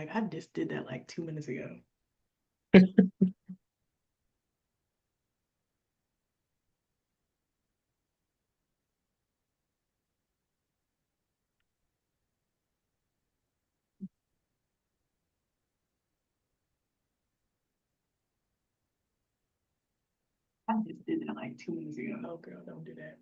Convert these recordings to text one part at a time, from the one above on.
like, I just did that like 2 minutes ago. I just did that like 2 minutes ago. Oh, girl, don't do that.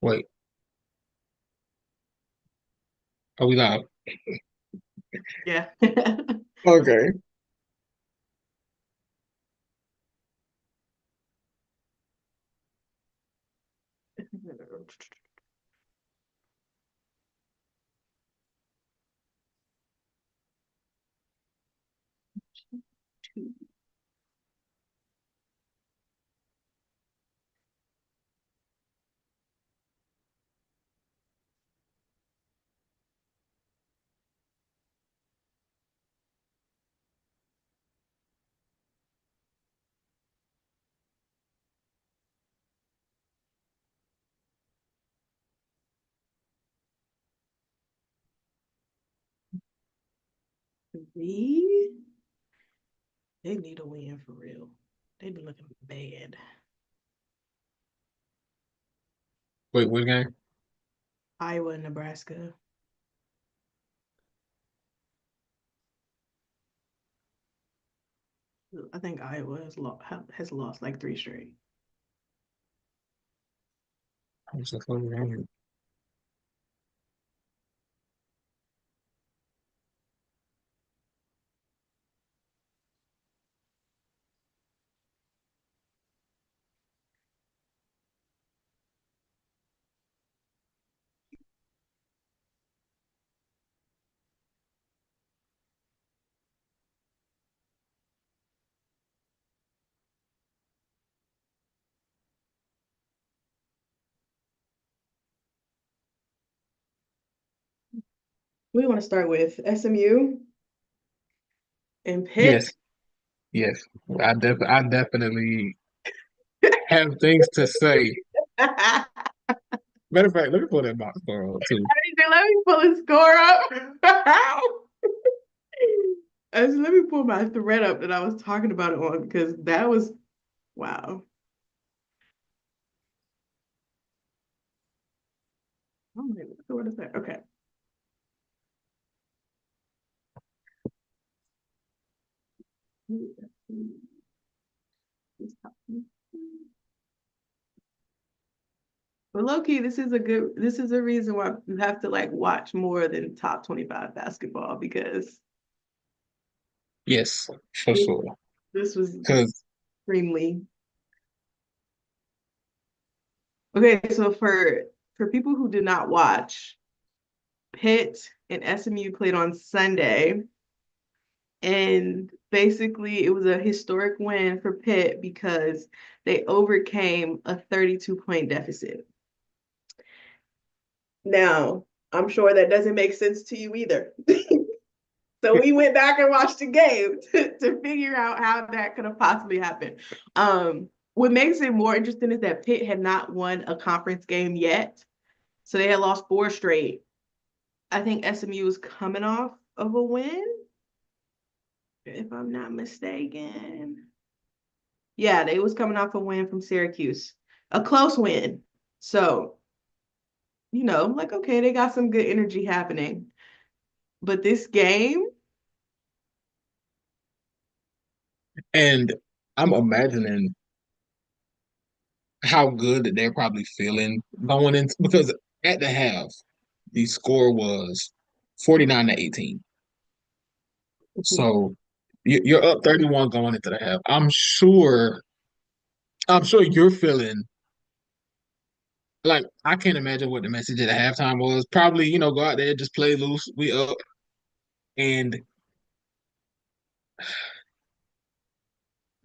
Wait, are we live? Yeah. Okay. Me? They need a win for real. They be looking bad. Wait, what game? Iowa and Nebraska. I think Iowa has lost like three straight. What's the fuck game? We want to start with SMU and Pitt. Yes, yes. I definitely have things to say. Matter of fact, let me pull that box score up too. Let me pull the score up. Let me pull my thread up that I was talking about it on because that was wow. Oh my, what is that? Okay. But low key, this is a reason why you have to like watch more than top 25 basketball because Yes, for this, sure. this was Because extremely okay. So for people who did not watch, Pitt and SMU played on Sunday, and basically it was a historic win for Pitt because they overcame a 32-point deficit. Now, I'm sure that doesn't make sense to you either. So we went back and watched the game to figure out how that could have possibly happened. What makes it more interesting is that Pitt had not won a conference game yet. So they had lost four straight. I think SMU was coming off of a win, if I'm not mistaken. Yeah, they was coming off a win from Syracuse, a close win. So, like, okay, they got some good energy happening. But this game, and I'm imagining how good that they're probably feeling going into because at the half, the score was 49-18. So You're up 31 going into the half. I'm sure you're feeling like I can't imagine what the message at the halftime was. Probably, go out there, just play loose. We up and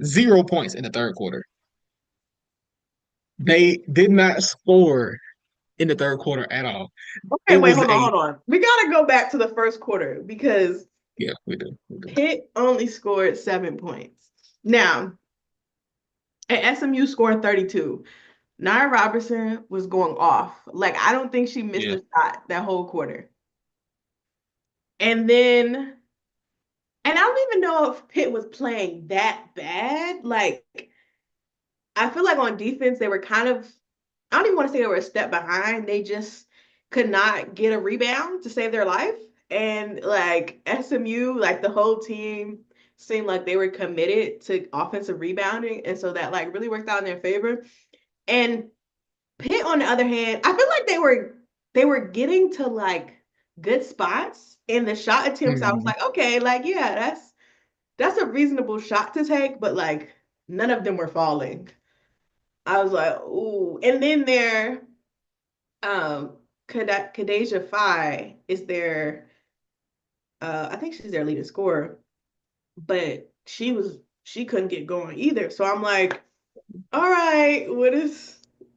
0 points in the third quarter. They did not score in the third quarter at all. Okay, It wait, was hold on, a hold on. We gotta go back to the first quarter because yeah, we do. We do. Pitt only scored 7 points. Now, and SMU scored 32. Naya Robertson was going off. Like, I don't think she missed Yeah. a shot that whole quarter. And then, and I don't even know if Pitt was playing that bad. Like, I feel like on defense, they were kind of, I don't even want to say they were a step behind. They just could not get a rebound to save their life. And like SMU, like the whole team seemed like they were committed to offensive rebounding. And so that like really worked out in their favor. And Pitt, on the other hand, I feel like they were getting to like good spots in the shot attempts. I was Mhm. like, okay, like yeah, that's a reasonable shot to take, but like none of them were falling. I was like, ooh. And then there, Kadeja Fi is their, I think she's their leading scorer, but she couldn't get going either. So I'm like, all right,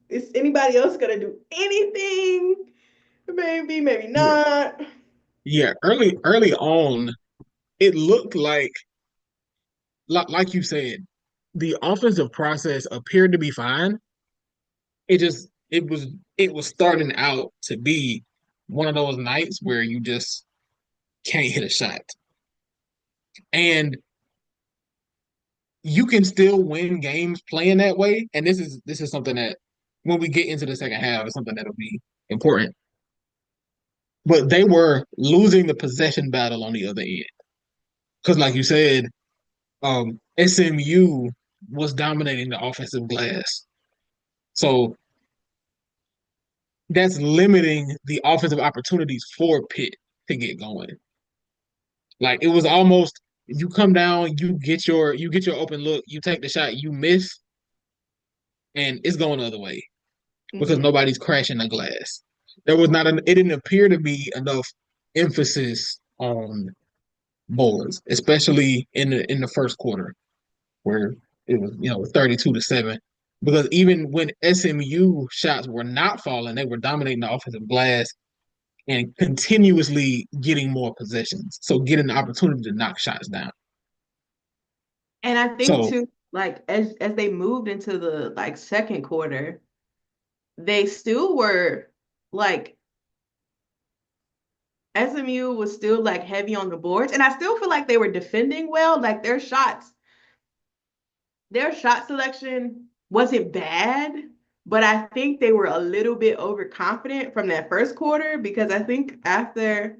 is anybody else gonna do anything? Maybe, maybe Yeah. not. Yeah. Early on, it looked like you said, the offensive process appeared to be fine. It was starting out to be one of those nights where you just can't hit a shot. And you can still win games playing that way. And this is something that when we get into the second half is something that'll be important. But they were losing the possession battle on the other end. Because like you said, SMU was dominating the offensive glass. So that's limiting the offensive opportunities for Pitt to get going. Like it was almost you come down, you get your open look, you take the shot, you miss, and it's going the other way because Mhm. nobody's crashing the glass. It didn't appear to be enough emphasis on boards, especially in the first quarter where it was 32-7. Because even when SMU shots were not falling, they were dominating the offensive glass and continuously getting more possessions. So getting the opportunity to knock shots down. And I think So too, like as they moved into the like second quarter, they still were like SMU was still like heavy on the boards, and I still feel like they were defending well. Like their shot selection wasn't bad, but I think they were a little bit overconfident from that first quarter because I think after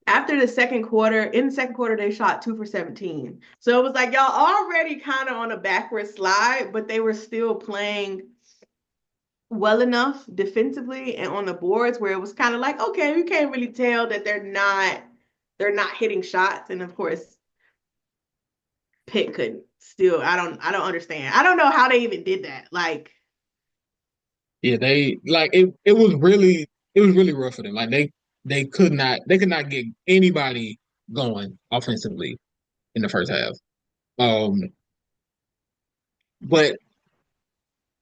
the second quarter, in the second quarter, they shot 2 for 17. So it was like y'all already kind of on a backward slide, but they were still playing well enough defensively and on the boards where it was kind of like, okay, you can't really tell that they're not hitting shots. And of course, Pitt couldn't still. I don't understand. I don't know how they even did that. Like, yeah, they like it was really rough for them. Like they could not get anybody going offensively in the first half. Um, but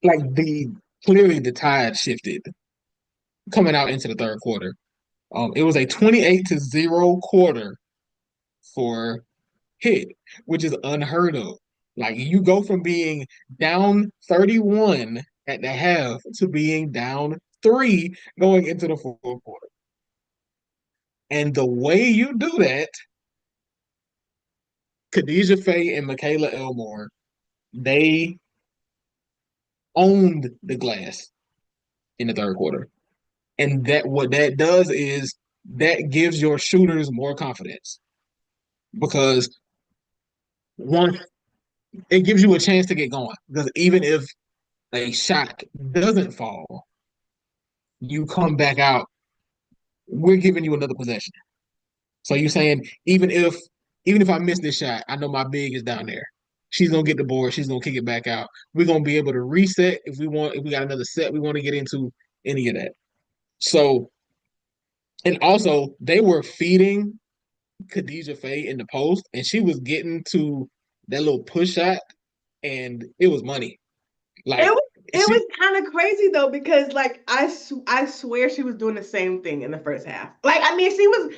like clearly the tide shifted coming out into the third quarter. It was a 28-0 quarter for Pitt, which is unheard of. Like you go from being down 31 at the half to being down three going into the fourth quarter. And the way you do that, Khadijah Faye and Michaela Elmore, they owned the glass in the third quarter. And that what that does is that gives your shooters more confidence because once it gives you a chance to get going. Because even if a shot doesn't fall, you come back out, we're giving you another possession. So you're saying even if even if I miss this shot, I know my big is down there. She's gonna get the board. She's gonna kick it back out. We're gonna be able to reset if we want. If we got another set, we want to get into any of that. So, and also they were feeding Khadijah Faye in the post, and she was getting to that little push shot, and it was money. It Like was it she, was kind of crazy though because like I swear she was doing the same thing in the first half. Like I mean she was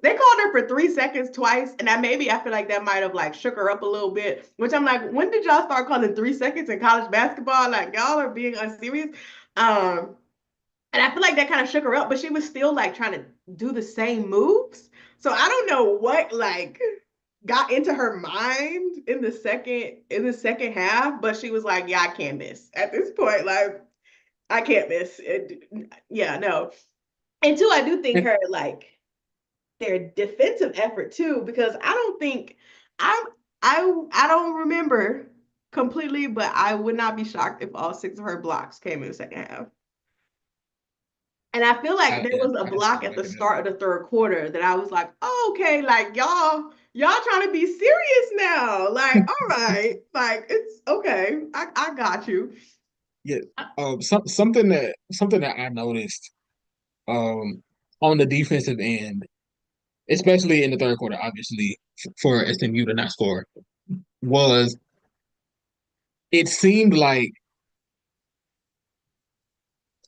they called her for 3 seconds twice and maybe I feel like that might have like shook her up a little bit. Which I'm like, when did y'all start calling 3 seconds in college basketball? Like y'all are being unserious. Um, and I feel like that kind of shook her up, but she was still like trying to do the same moves. So I don't know what like got into her mind in the second half, but she was like, "Yeah, I can't miss at this point. Like, I can't miss." Yeah, no. And two, I do think her like their defensive effort too, because I don't think I I don't remember completely, but I would not be shocked if all six of her blocks came in the second half. And I feel like there was a I just block can't at the make it up. start of the third quarter that I was like, oh, okay, like y'all trying to be serious now. Like, all right, like it's okay. I got you. Yeah. Something that I noticed um on the defensive end, especially in the third quarter, obviously for SMU to not score, was it seemed like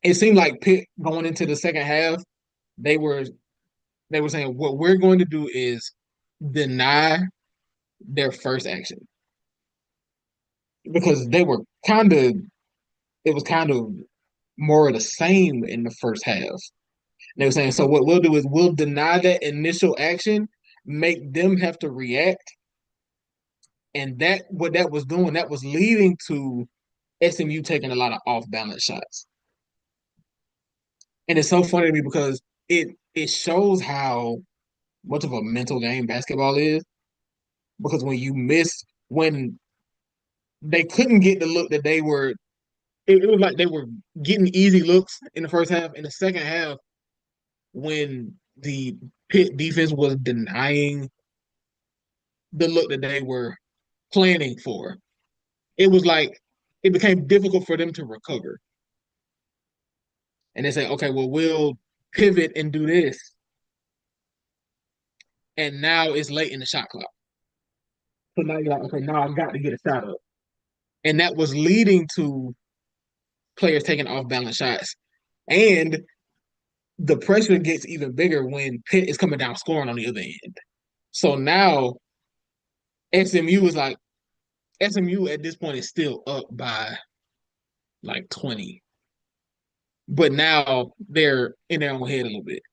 it seemed like Pitt going into the second half, they were they were saying what we're going to do is deny their first action because they were kind of it was kind of more of the same in the first half. They were saying so what we'll do is we'll deny that initial action, make them have to react, and that what that was doing that was leading to SMU taking a lot of off balance shots. And it's so funny to me because it shows how much of a mental game basketball is. Because when you miss, when they couldn't get the look that they were, it was like they were getting easy looks in the first half. In the second half, when the Pitt defense was denying the look that they were planning for, it was like it became difficult for them to recover. And they say, okay, well, we'll pivot and do this. And now it's late in the shot clock. So now you're like, okay, now I've got to get a shot up. And that was leading to players taking off balance shots. And the pressure gets even bigger when Pitt is coming down scoring on the other end. So now SMU is like SMU at this point is still up by like 20. But now they're in their own head a little bit.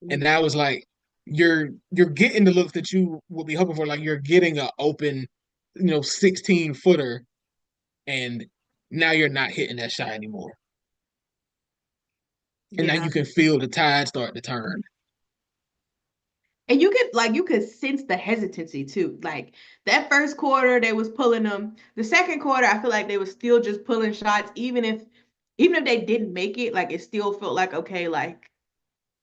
And Mm. that was like you're getting the looks that you would be hoping for. Like you're getting an open, 16-footer, and now you're not hitting that shot anymore. And now Yeah. you can feel the tide start to turn. And you could sense the hesitancy too. Like that first quarter, they was pulling them. The second quarter, I feel like they was still just pulling shots, even if they didn't make it, like it still felt like okay, like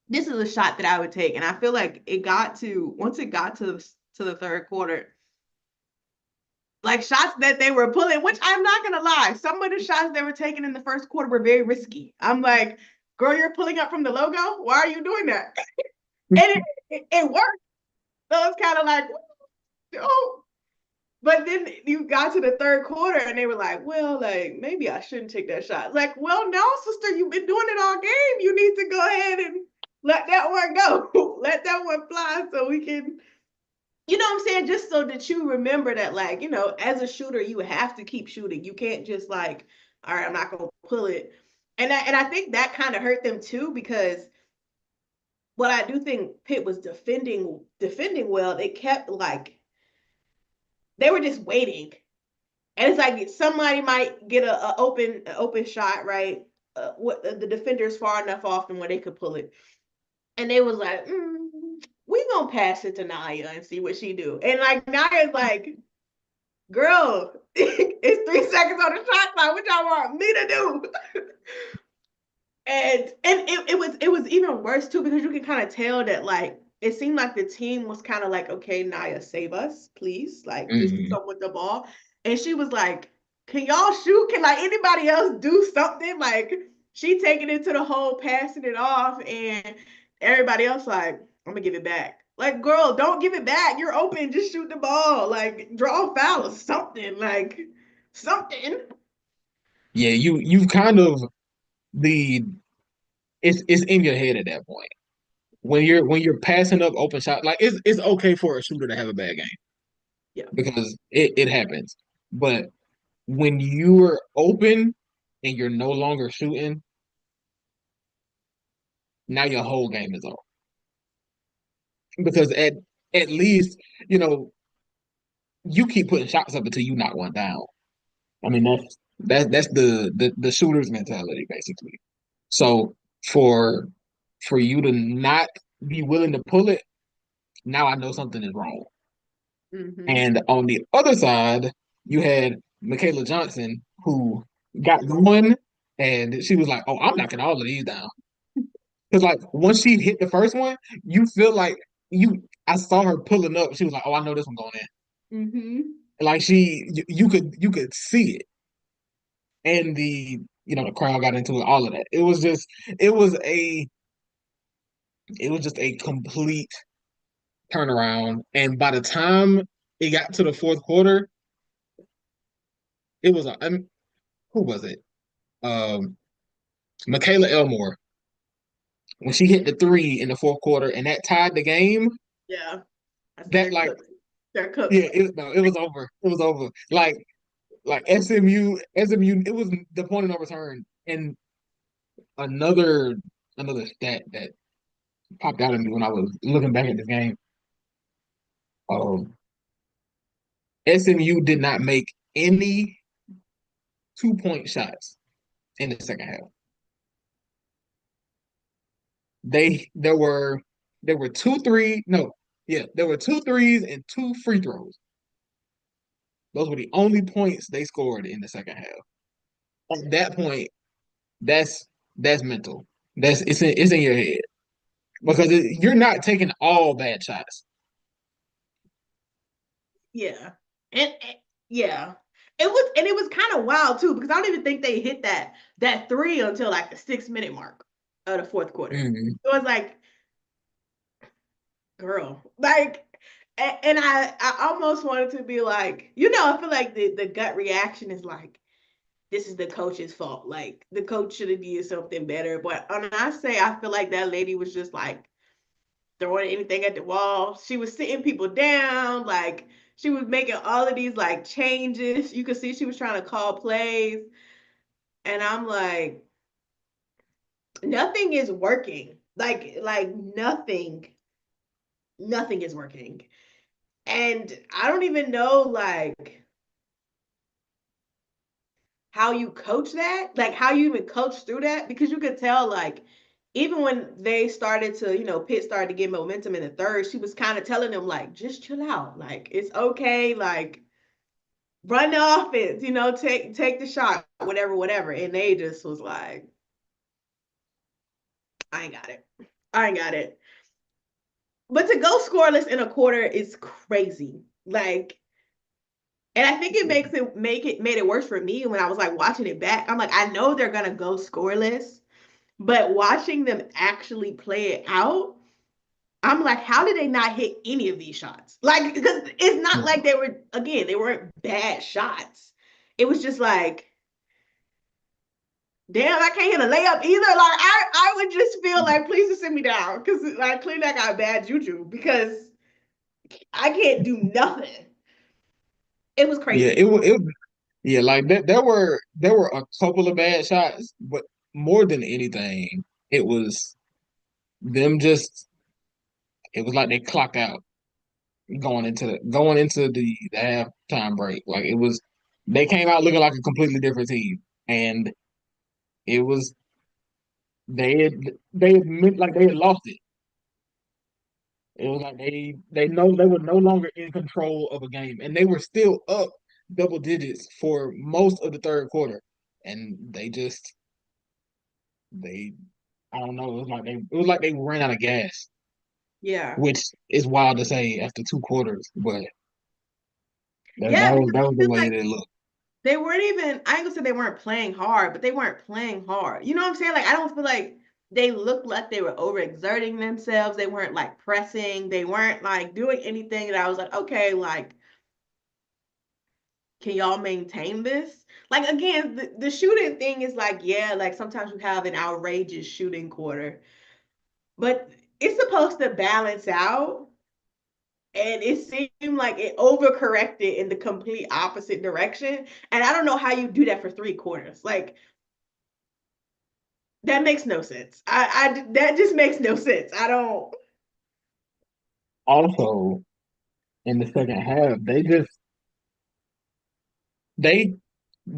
this is a shot that I would take. And I feel like it got to once it got to the third quarter, like shots that they were pulling, which I'm not gonna lie, some of the shots they were taking in the first quarter were very risky. I'm like, girl, you're pulling up from the logo. Why are you doing that? And it worked. So it's kind of like, oh. But then you got to the third quarter and they were like, well, like maybe I shouldn't take that shot. Like, well, no, sister, you've been doing it all game. You need to go ahead and let that one go. Let that one fly so we can, you know what I'm saying? Just so that you remember that, like, as a shooter, you have to keep shooting. You can't just like, all right, I'm not gonna pull it. And I think that kind of hurt them too, because what I do think Pitt was defending well, they kept like they were just waiting. And it's like somebody might get a open shot, right? What the defender's far enough off from where they could pull it, and they was like, "We gonna pass it to Naya and see what she do." And like Naya's like, "Girl, it's 3 seconds on the shot clock. What y'all want me to do?" And it was even worse too because you can kind of tell that like it seemed like the team was kind of like, okay, Naya, save us, please. Like, just do Mm. something with the ball. And she was like, can y'all shoot? Can like anybody else do something? Like, she taking it to the hole, passing it off, and everybody else like, I'm gonna give it back. Like, girl, don't give it back. You're open. Just shoot the ball. Like, draw a foul or something. Like, something. Yeah, you kind of the it's in your head at that point. When you're passing up open shot, like it's okay for a shooter to have a bad game Yeah. because it happens. But when you're open and you're no longer shooting, now your whole game is off. Because at least, you know, you keep putting shots up until you knock one down. I mean that's the shooter's mentality basically. So for for you to not be willing to pull it, now I know something is wrong. Mm-hmm. And on the other side, you had Michaela Johnson who got one and she was like, "Oh, I'm knocking all of these down." Because like once she hit the first one, you feel like you. I saw her pulling up. She was like, "Oh, I know this one going in." Mm-hmm. Like you could see it, and the crowd got into it. All of that. It was a it was just a complete turnaround. And by the time it got to the fourth quarter, it was who was it? Um, Michaela Elmore when she hit the three in the fourth quarter, and that tied the game. Yeah. I said That they're like cooked. They're cooked. yeah, no, it was over. It was over. Like SMU, it was the point of no return. And another another stat that popped out at me when I was looking back at this game. Um, SMU did not make any 2-point shots in the second half. They there were two three no yeah there were two threes and two free throws. Those were the only points they scored in the second half. At that point, that's that's mental. It's in your head because you're not taking all bad shots. Yeah. And yeah. It was kind of wild too, because I don't even think they hit that three until like the 6 minute mark of the fourth quarter. Mhm. So it was like, girl, like, and I almost wanted to be like, I feel like the gut reaction is like, this is the coach's fault. Like the coach should have did something better. But when I say I feel like that lady was just like throwing anything at the wall. She was sitting people down, like she was making all of these like changes. You could see she was trying to call plays. And I'm like, nothing is working. Like nothing is working. And I don't even know like how you coach that, like how you even coach through that, because you could tell like even when they started to, Pitt started to get momentum in the third, she was kind of telling them like, just chill out, like it's okay, like run the offense, take the shot, whatever, whatever. And they just was like, I ain't got it. I ain't got it. But to go scoreless in a quarter is crazy. Like, and I think it made it worse for me when I was like watching it back. I'm like, I know they're gonna go scoreless, but watching them actually play it out, I'm like, how did they not hit any of these shots? Like, because it's not like they weren't bad shots. It was just like, damn, I can't hit a layup either. Like, I would just feel like, please just sit me down. Because, like, clearly I got bad juju because I can't do nothing. It was Yeah, crazy. yeah, like that. There were a couple of bad shots, but more than anything, it was them just. It was like they clocked out going into the halftime break. Like it was, they came out looking like a completely different team, and it was they had lost it. It was like they know they were no longer in control of a game, and they were still up double digits for most of the third quarter, and they I don't know. It was like they ran out of gas. Yeah. which is wild to say after 2 quarters, but Yeah, because that I was the feel way like it looked. they weren't even, I ain't gonna say they weren't playing hard, but they weren't playing hard. You know what I'm saying? Like, I don't feel like they looked like they were overexerting themselves. They weren't like pressing. They weren't like doing anything that I was like, okay, like, can y'all maintain this? Like, again, the shooting thing is like, yeah, like sometimes you have an outrageous shooting quarter, but it's supposed to balance out. And it seemed like it overcorrected in the complete opposite direction. And I don't know how you do that for 3 quarters. Like, that makes no sense. That just makes no sense. I don't. Also, in the second half, they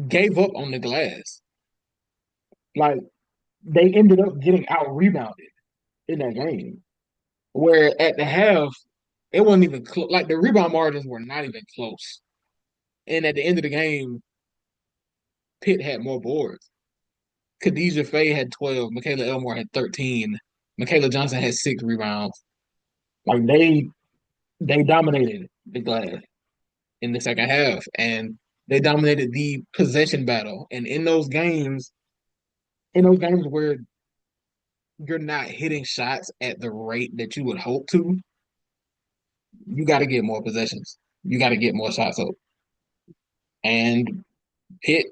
gave up on the glass. Like they ended up getting out rebounded in that game. Where at the half, it wasn't even close. Like the rebound margins were not even close. And at the end of the game, Pitt had more boards. Khadijah Faye had 12. Michaela Elmore had 13. Michaela Johnson had 6 rebounds. Like they dominated the glass in the second half, and they dominated the possession battle. And in those games where you're not hitting shots at the rate that you would hope to, you got to get more possessions. You got to get more shots up. And Pitt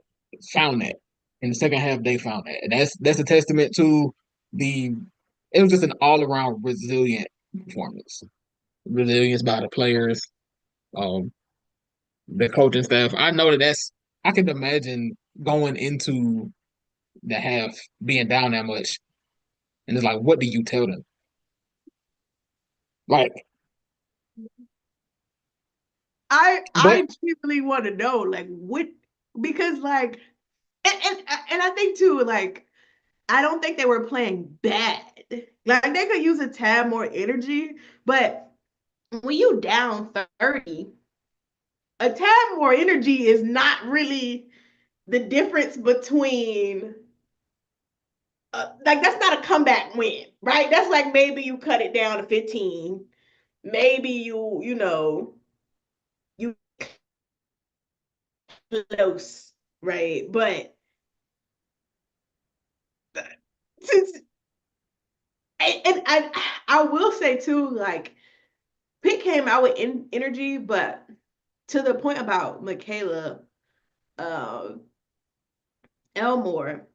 found that. In the second half, they found that. And that's a testament to the it was just an all around resilient performance. Resilience by the players, um, the coaching staff. I know I can imagine going into the half being down that much. And it's like, what do you tell them? Like, but I genuinely want to know, like, what, because like, and I think too, like, I don't think they were playing bad. Like, they could use a tad more energy, but when you down 30, a tad more energy is not really the difference between like, that's not a comeback win, right? That's like maybe you cut it down to 15, maybe you close, right? But since and I will say too, like, Pitt came out with energy, but to the point about Michaela, uh, Elmore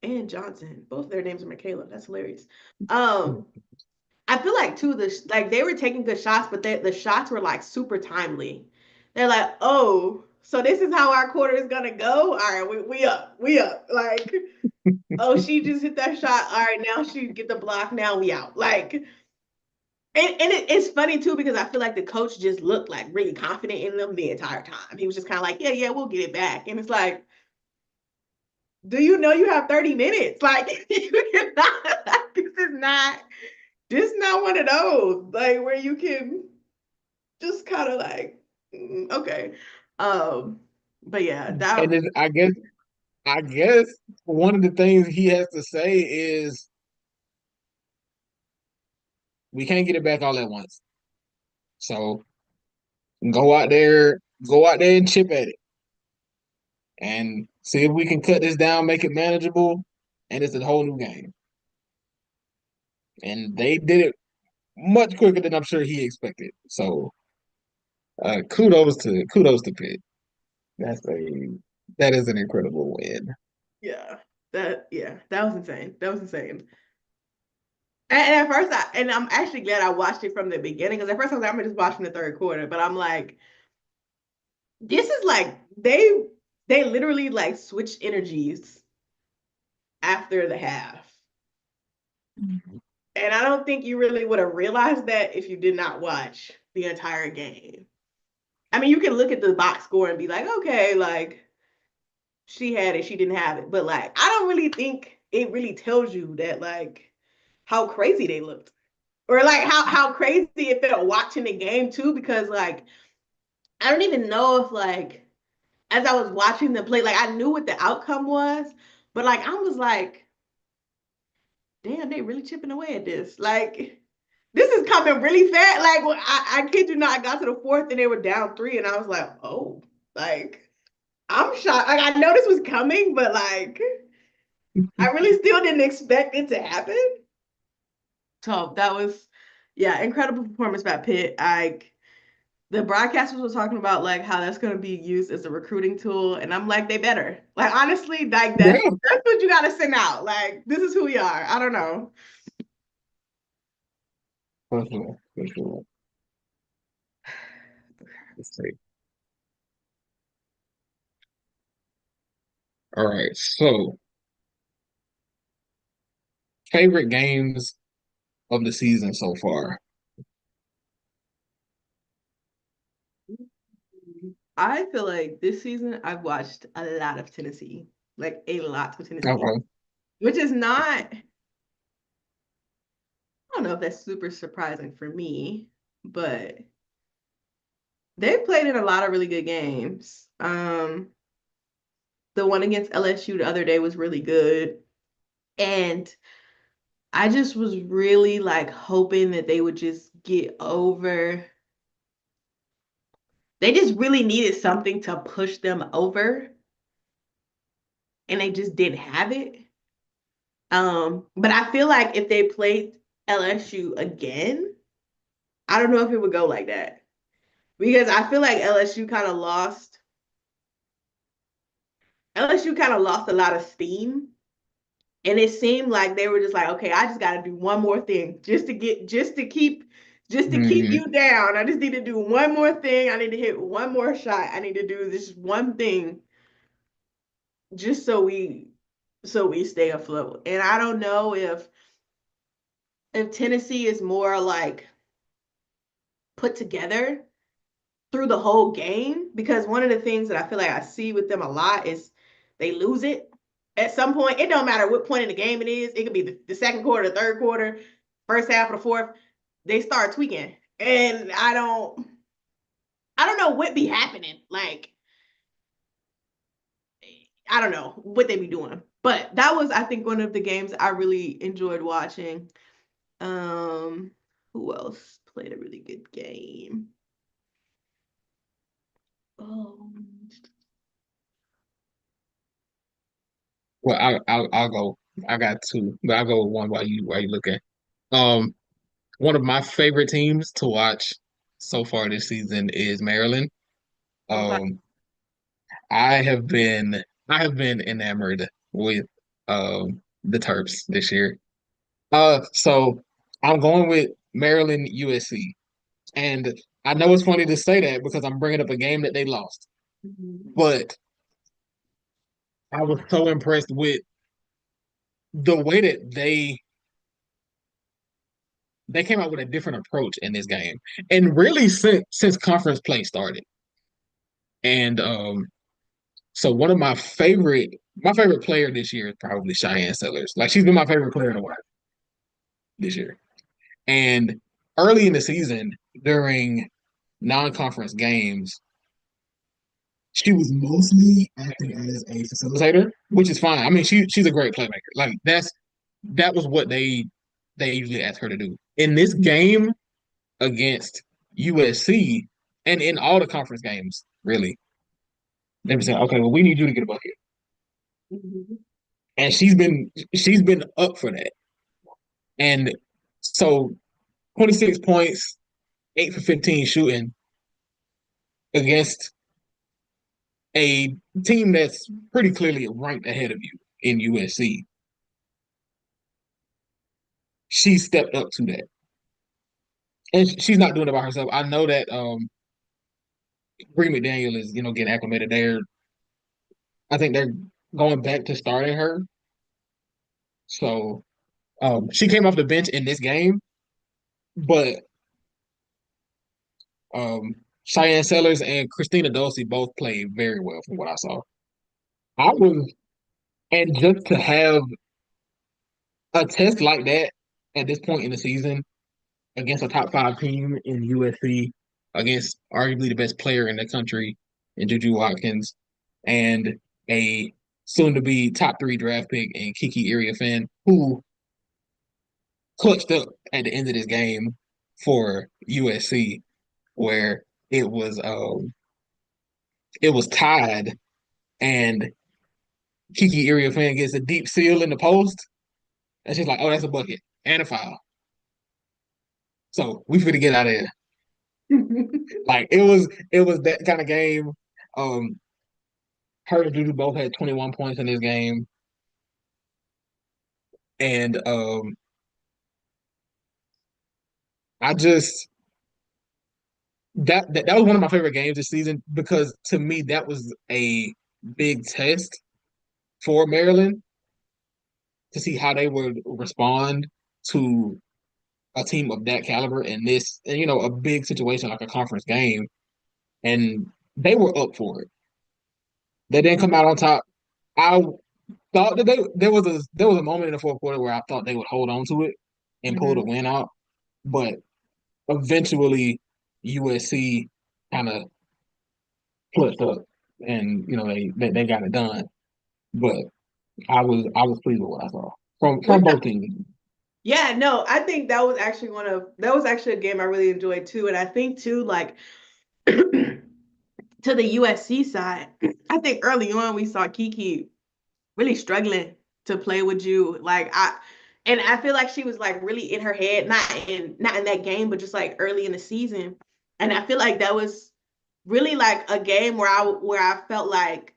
and Johnson, both their names are Michaela. That's hilarious. Um, I feel like too, like they were taking good shots, but the shots were like super timely. They're like, oh, so this is how our quarter is gonna go. All right, we up. Like, oh, she just hit that shot. All right, now she get the block. Now we out. Like, it's funny too because I feel like the coach just looked like really confident in them the entire time. He was just kind of like, yeah, we'll get it back. And it's like, do you know you have 30 minutes? Like, you cannot, like, this is not one of those like where you can just kind of like, okay. Um, but yeah, and that then I guess one of the things he has to say is we can't get it back all at once. So go out there, go out there and chip at it and see if we can cut this down, make it manageable, and it's a whole new game. And they did it much quicker than I'm sure he expected. So kudos to Pitt. That's a that is an incredible win. yeah, that was insane. That was insane. And at first, I'm actually glad I watched it from the beginning because at first I was like, I'm just watching the third quarter, but I'm like, this is like they literally like switched energies after the half. And I don't think you really would have realized that if you did not watch the entire game. I mean, you can look at the box score and be like, okay, like she had it, she didn't have it. But like, I don't really think it really tells you that like how crazy they looked. Or like how crazy it felt watching the game too, because like I don't even know if like as I was watching them play, like I knew what the outcome was, but like I was like, damn, they really chipping away at this. Like this is coming really fast. Like I kid you not, I got to the fourth and they were down three, and I was like, oh, like I'm shocked. Like I know this was coming, but like I really still didn't expect it to happen. So that was, yeah, incredible performance by Pitt. The broadcasters were talking about like how that's going to be used as a recruiting tool, and I'm like, they better. Like honestly, like that's Yeah, that's what you got to send out. Like this is who we are. I don't know. for sure, for sure. Let's see. All right, so favorite games of the season so far. I feel like this season I've watched a lot of Tennessee, like a lot of Tennessee, Okay. which is not, I don't know if that's super surprising for me, but they played in a lot of really good games. The one against LSU the other day was really good. And I just was really like hoping that they would just get over. They just really needed something to push them over, and they just didn't have it. But I feel like if they played LSU again, I don't know if it would go like that because I feel like LSU kind of lost a lot of steam. And it seemed like they were just like, okay, I just got to do one more thing just to keep Hmm. you down. I just need to do one more thing. I need to hit one more shot. I need to do this one thing just so we stay afloat. And I don't know if Tennessee is more like put together through the whole game, because one of the things that I feel like I see with them a lot is they lose it at some point. It don't matter what point in the game it is. It could be the second quarter, the third quarter, first half of the fourth. They start tweaking, and I don't know what be happening. Like I don't know what they be doing, but that was, I think, one of the games I really enjoyed watching. Um, who else played a really good game? Oh, Well, I'll go. I got two, but I'll go with one while you looking. Um, one of my favorite teams to watch so far this season is Maryland. okay. Um, I have been enamored with the Terps this year. So I'm going with Maryland USC. And I know it's funny to say that because I'm bringing up a game that they lost. Mhm. But I was so impressed with the way that they came out with a different approach in this game. And really since conference play started. And so one of my favorite player this year is probably Cheyenne Sellers. Like she's been my favorite player to watch this year. And early in the season, during non-conference games, she was mostly acting as a facilitator, which is fine. I mean, she's a great playmaker. Like that was what they usually ask her to do. In this game against USC and in all the conference games, really, they were saying, okay, well, we need you to get a bucket. Mhm. And she's been up for that. And so 26 points, 8 for 15 shooting against a team that's pretty clearly ranked ahead of you in USC. She stepped up to that. And she's not doing it by herself. I know that Bree McDaniel is, getting acclimated there. I think they're going back to starting her. So she came off the bench in this game, but um Cheyenne Sellers and Christina Dulce both played very well from what I saw. I was and just to have a test like that at this point in the season against a top five team in USC, against arguably the best player in the country in Juju Watkins, and a soon to be top three draft pick in Kiki Iriafen, who clutched up at the end of this game. for USC where it was tied and Kiki Area fan gets a deep seal in the post and she's like, oh, that's a bucket and a foul. So we finna get out of here. Like it was that kind of game. Um her and Juju both had 21 points in this game. And I just that was one of my favorite games this season because to me that was a big test for Maryland to see how they would respond to a team of that caliber in this, and a big situation like a conference game, and they were up for it. They didn't come out on top. I thought that there was a moment in the fourth quarter where I thought they would hold on to it and pull the Mhm. win out, but eventually USC kind of clutched up, and they got it done. But I was pleased with what I saw from Which both teams. Yeah, no, I think that was actually a game I really enjoyed too. And I think too, like to the USC side, I think early on we saw Kiki really struggling to play with you. And I feel like she was like really in her head, not in that game, but just like early in the season. And I feel like that was really like a game where I felt like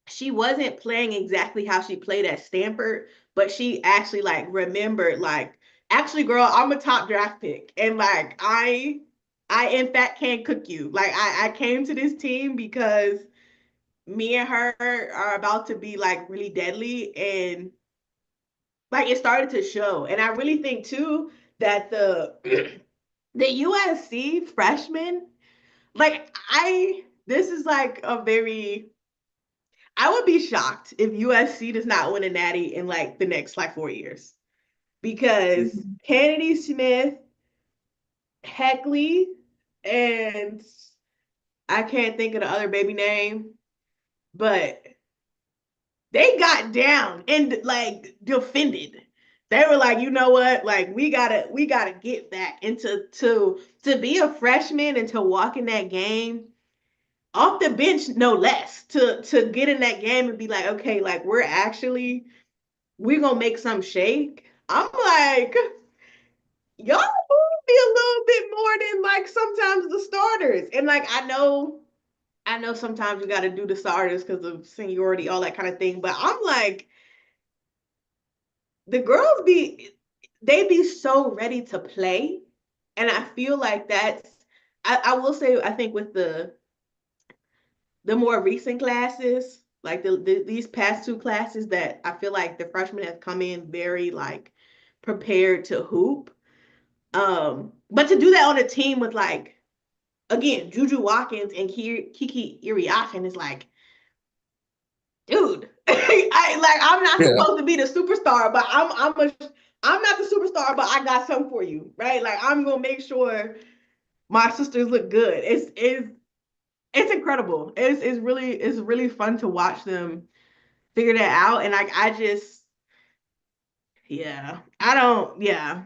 she wasn't playing exactly how she played at Stanford, but she actually like remembered like, actually, girl, I'm a top draft pick, and like I in fact can cook you. Like I came to this team because me and her are about to be like really deadly, and like it started to show. And I really think too that the USC freshmen, like I this is like a very I would be shocked if USC does not win a natty in like the next like 4 years because Kennedy Smith, Heckley, and I can't think of the other baby name, but they got down and like defended. They were like, you know what? Like we gotta get back into to be a freshman and to walk in that game off the bench, no less, to get in that game and be like, okay, like we're gonna make some shake. I'm like, y'all move me a little bit more than like sometimes the starters. And like I know sometimes you gotta do the starters because of seniority, all that kind of thing. But I'm like, the girls they be so ready to play. And I feel like I will say I think with the more recent classes, like these past two classes that I feel like the freshmen have come in very like prepared to hoop. But to do that on a team with like again Juju Watkins and Kiki Iriachen is like, dude, I'm not Yeah. supposed to be the superstar, but I'm not the superstar, but I got something for you, right? Like I'm gonna make sure my sisters look good. It's incredible. It's really fun to watch them figure that out. And like I just yeah, I don't yeah.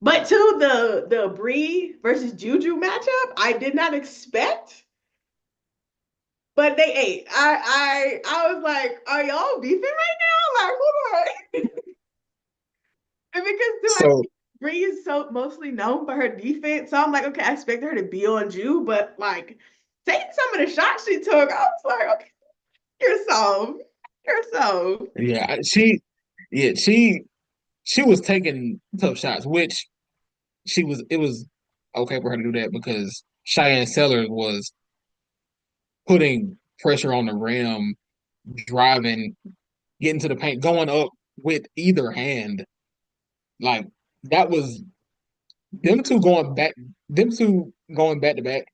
But to the Bree versus Juju matchup, I did not expect, but they ate. I was like, are y'all beefing right now? Like, who are and because too, I So think Bree is so mostly known for her defense. So I'm like, okay, I expect her to be on Ju, but like taking some of the shots she took, I was like, okay, you're so, you're so. yeah, yeah, she was taking tough shots, which it was okay for her to do that because Cheyenne Sellers was putting pressure on the rim, driving, getting to the paint, going up with either hand. Like that was them two going back to back,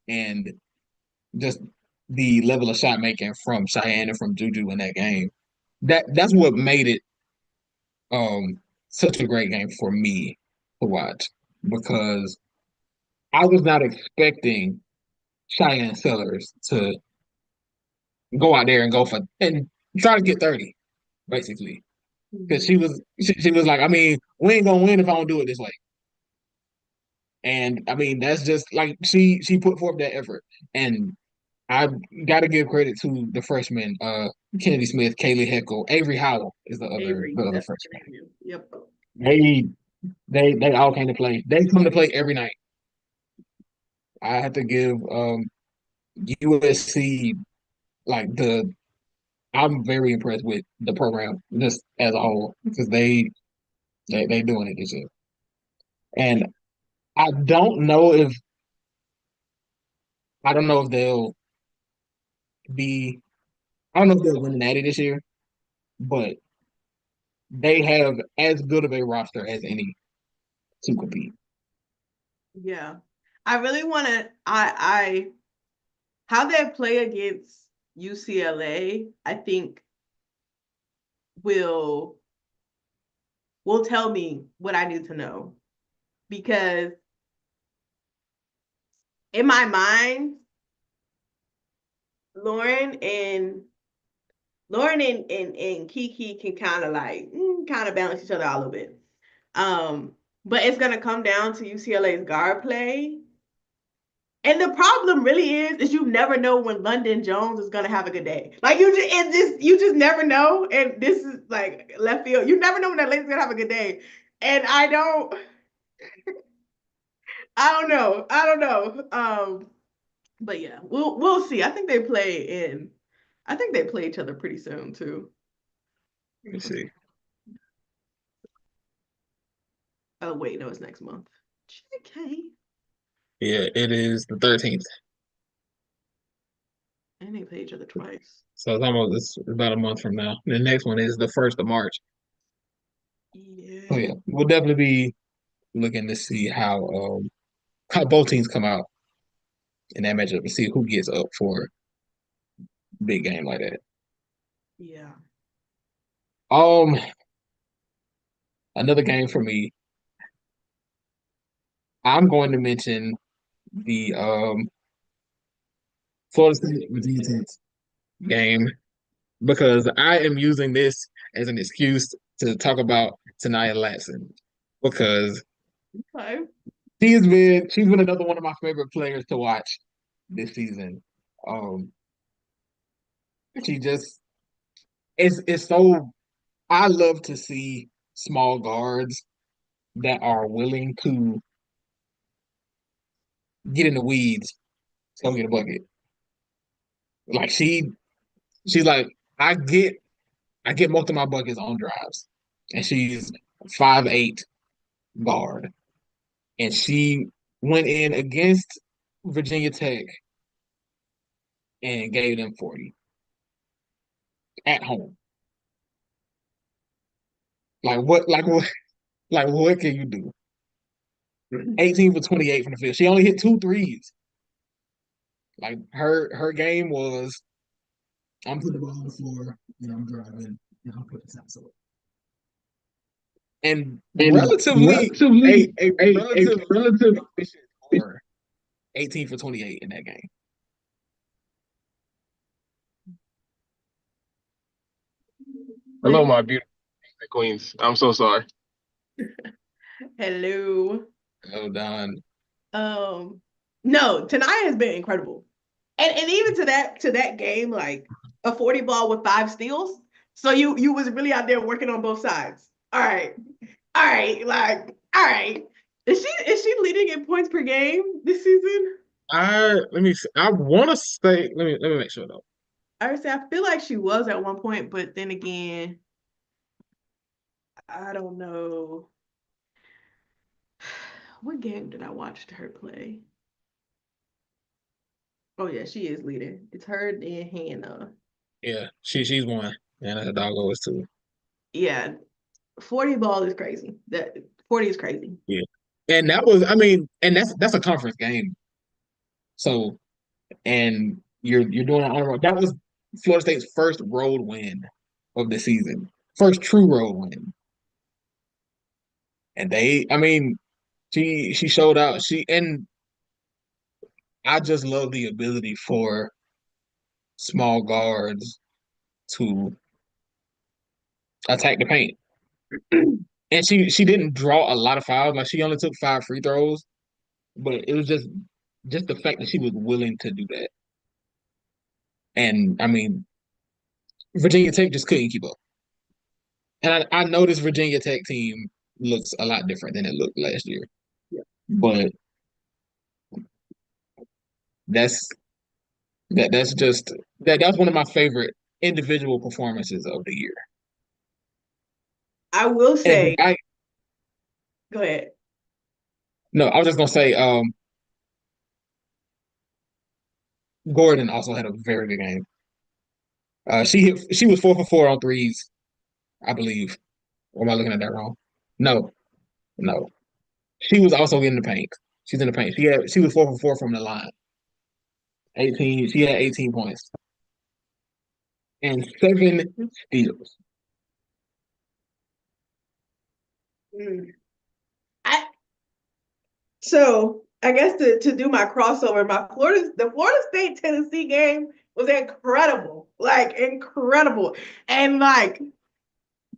and just the level of shot making from Cheyenne and from Juju in that game. That's what made it such a great game for me to watch because I was not expecting Cheyenne Sellers to go out there and go for and try to get 30, basically. Because she was like, I mean, we ain't gonna win if I don't do it this way. And I mean, that's just like she put forth that effort. And I gotta give credit to the freshmen, Kennedy Smith, Kaylee Heckle, Avery Howell is Avery, the other that's freshman. the name. Yep. They they all came to play. They come to play every night. I have to give USC like the I'm very impressed with the program just as a whole because they doing it this year. Yeah. And I don't know if I don't know if they'll be I don't know if they'll win the Natty this year, but they have as good of a roster as any to compete. Yeah. I really want to I how they play against UCLA, I think will will tell me what I need to know because in my mind, Lauren and and Kiki can kind of like kind of balance each other out a little bit. But it's gonna come down to UCLA's guard play. And the problem really is you never know when London Jones is gonna have a good day. Like you just never know. And this is like left field. You never know when that lady's gonna have a good day. And I don't know. But yeah, we'll see. I think they play each other pretty soon too. Let me see. Oh wait, no, it's next month. JK. Yeah, it is the 13th. And they play each other twice. So it's about a month from now. The next one is the 1st of March. So Yeah. yeah, we'll definitely be looking to see how both teams come out in that matchup and see who gets up for a big game like that. Yeah. Um, another game for me. I'm going to mention the Florida State Virginia Tech game because I am using this as an excuse to talk about Tanaya Latson because Okay. she's been another one of my favorite players to watch this season. Um, she just it's so I love to see small guards that are willing to get in the weeds to go get a bucket. Like she's like I get most of my buckets on drives, and she's 5'8" guard, and she went in against Virginia Tech and gave them 40 at home. Like what? Like what? Like what can you do? 18 for 28 from the field. She only hit two threes. Like her game was I'm putting the ball on the floor and I'm driving and I'm putting shots up. And And relatively relatively, a a relative relative. efficient scorer, 18 for 28 in that game. Hello, my beautiful queens. I'm so sorry. Hello. Oh, Don. Um, no, Tanaya has been incredible. And even to that game, like a 40 ball with 5 steals. So you was really out there working on both sides. All right. All right. Like, all right. Is she leading in points per game this season? Let me see. I want to say let me make sure though. I would say I feel like she was at one point, but then again, I don't know. What game did I watch her play? Oh yeah, she is leading. It's her and Hannah. Yeah, she's one, and her doggo is two. Yeah, 40 ball is crazy. That 40 is crazy. Yeah, and that was I mean, and that's a conference game. So and you're doing an honor roll. That was Florida State's first road win of the season, first true road win, and I mean, she showed out. And I just love the ability for small guards to attack the paint. And she didn't draw a lot of fouls. Like she only took 5 free throws, but it was just the fact that she was willing to do that. And I mean, Virginia Tech just couldn't keep up. And I know this Virginia Tech team looks a lot different than it looked last year. Yeah. But that's that's just that's one of my favorite individual performances of the year. I will And say, go ahead. No, I was just gonna say, Gordon also had a very good game. She was 4 for 4 on threes, I believe. Or am I looking at that wrong? No, no. She was also in the paint. She's in the paint. She was 4 for 4 from the line. 18. She had 18 points and 7 steals. Mm. I So I guess to do my crossover, the Florida State Tennessee game was incredible, like incredible, and like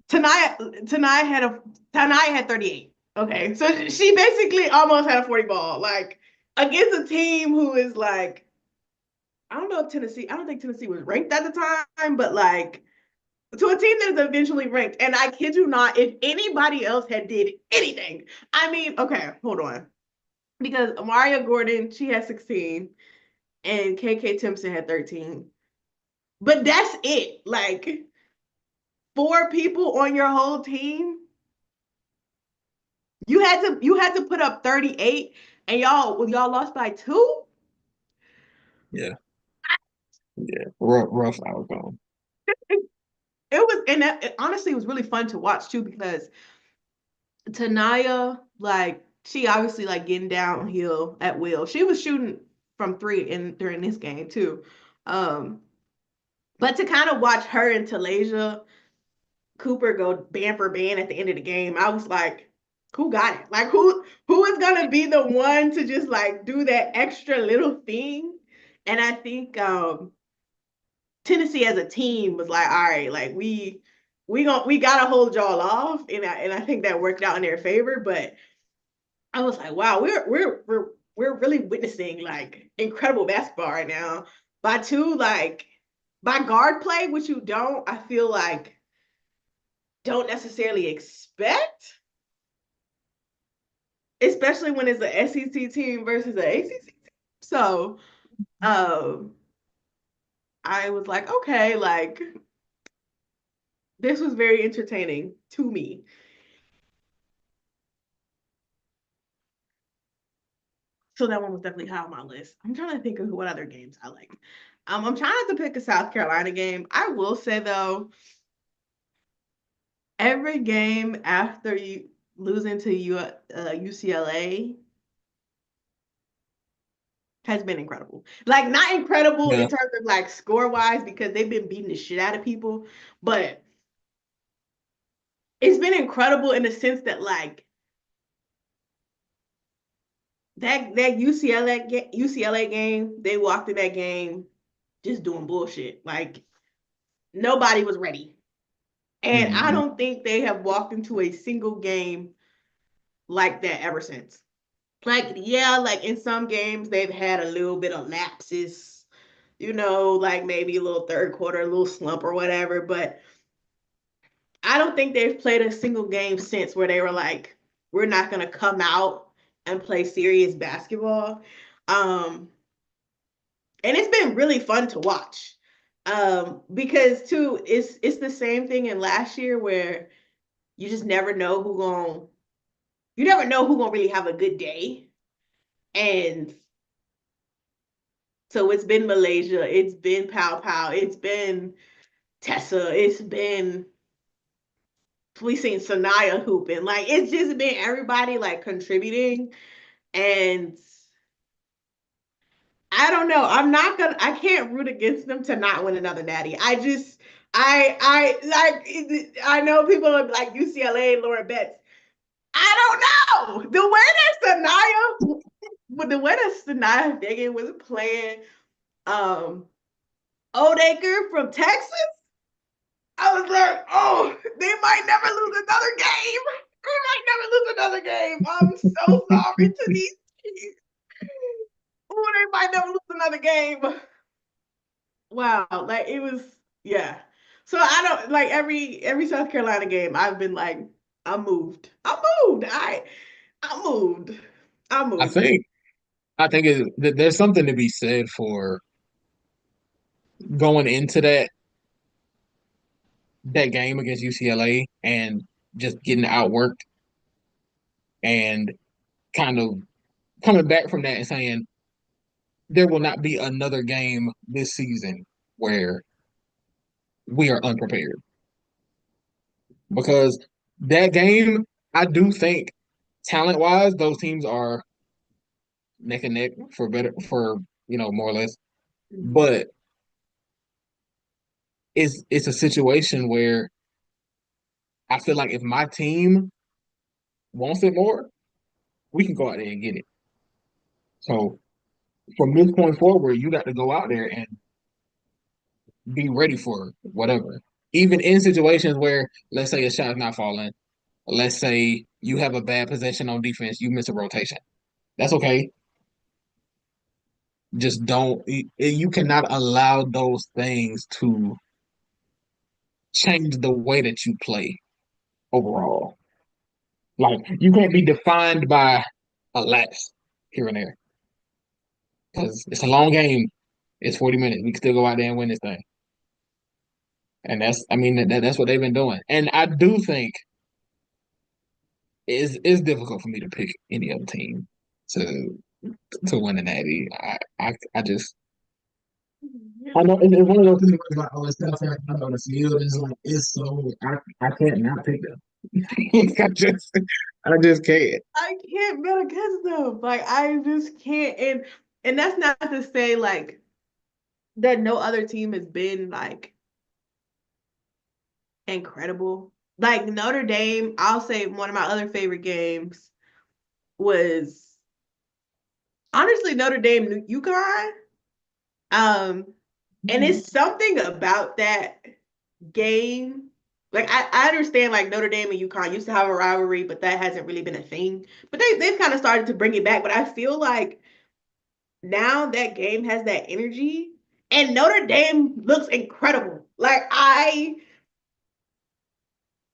tonight tonight had 38. Okay, so she basically almost had a 40 ball, like against a team who is like I don't know if Tennessee. I don't think Tennessee was ranked at the time, but like to a team that is eventually ranked. And I kid you not, if anybody else had did anything, I mean, okay, hold on because Amaria Gordon, she had 16 and KK Timpson had 13. But that's it. Like 4 people on your whole team. You had to put up 38 and y'all lost by 2? Yeah, yeah. Rough outcome. It was and honestly it was really fun to watch too because Tanaya, like she obviously like getting downhill at will. She was shooting from 3 during this game too. Um, but to kind of watch her and Talasia Cooper go band for band at the end of the game, I was like, who got it? Like who is gonna be the one to just like do that extra little thing? And I think Tennessee as a team was like, all right, like we gotta hold y'all off, and I think that worked out in their favor. But I was like, wow, we're really witnessing like incredible basketball right now. By 2, like by guard play, which you don't, I feel like don't necessarily expect, especially when it's an SEC team versus an ACC team. So um I was like, okay, like this was very entertaining to me. So that one was definitely high on my list. I'm trying to think of what other games I like. I'm trying not to pick a South Carolina game. I will say though, every game after you losing to UCLA has been incredible. Like not incredible in Yeah. terms of like score wise because they've been beating the shit out of people, but it's been incredible in the sense that like that UCLA game, they walked in that game just doing bullshit. Like nobody was ready. And I Mhm. don't think they have walked into a single game like that ever since. Like, yeah, like in some games they've had a little bit of lapses, like maybe a little third quarter, a little slump or whatever. But I don't think they've played a single game since where they were like, we're not gonna come out and play serious basketball. Um, and it's been really fun to watch. Because too, it's the same thing in last year where you just never know you never know who gonna really have a good day. And so it's been Malaysia, it's been Pow Pow, it's been Tessa, it's been we seen Sanaya hooping. Like it's just been everybody like contributing. And I don't know. I can't root against them to not win another natty. I know people are like UCLA, Laura Betts. I don't know. The way that Sanaya Biggin was playing Odaker from Texas, I was like, oh, they might never lose another game. They might never lose another game. I'm so sorry to these kids. Ooh, they might never lose another game. Wow, like it was, yeah. So I don't like every South Carolina game. I've been like, I'm moved. I'm moved. I'm moved. I'm I moved. think there's something to be said for going into that game against UCLA and just getting outworked and kind of coming back from that and saying there will not be another game this season where we are unprepared. Because that game, I do think talent wise, those teams are neck and neck for more or less. But it's a situation where I feel like if my team wants it more, we can go out there and get it. So from this point forward, you got to go out there and be ready for whatever. Even in situations where, let's say, a shot's not falling, let's say you have a bad possession on defense, you miss a rotation. That's okay. Just don't. You cannot allow those things to change the way that you play overall. Like you can't be defined by a lapse here and there because it's a long game. It's 40 minutes. We can still go out there and win this thing. And I mean, that's what they've been doing. And I do think it's difficult for me to pick any other team to win the Natty. I just I know it's one of those things where like, oh, it's tough on the field. It's like it's so I can't not pick them. I just can't. I can't bet against them. Like I just can't. And that's not to say like that no other team has been like incredible. Like Notre Dame, I'll say one of my other favorite games was honestly Notre Dame UConn. And it's something about that game. Like I understand like Notre Dame and UConn used to have a rivalry, but that hasn't really been a thing. But they've kind of started to bring it back. But I feel like now that game has that energy, and Notre Dame looks incredible. Like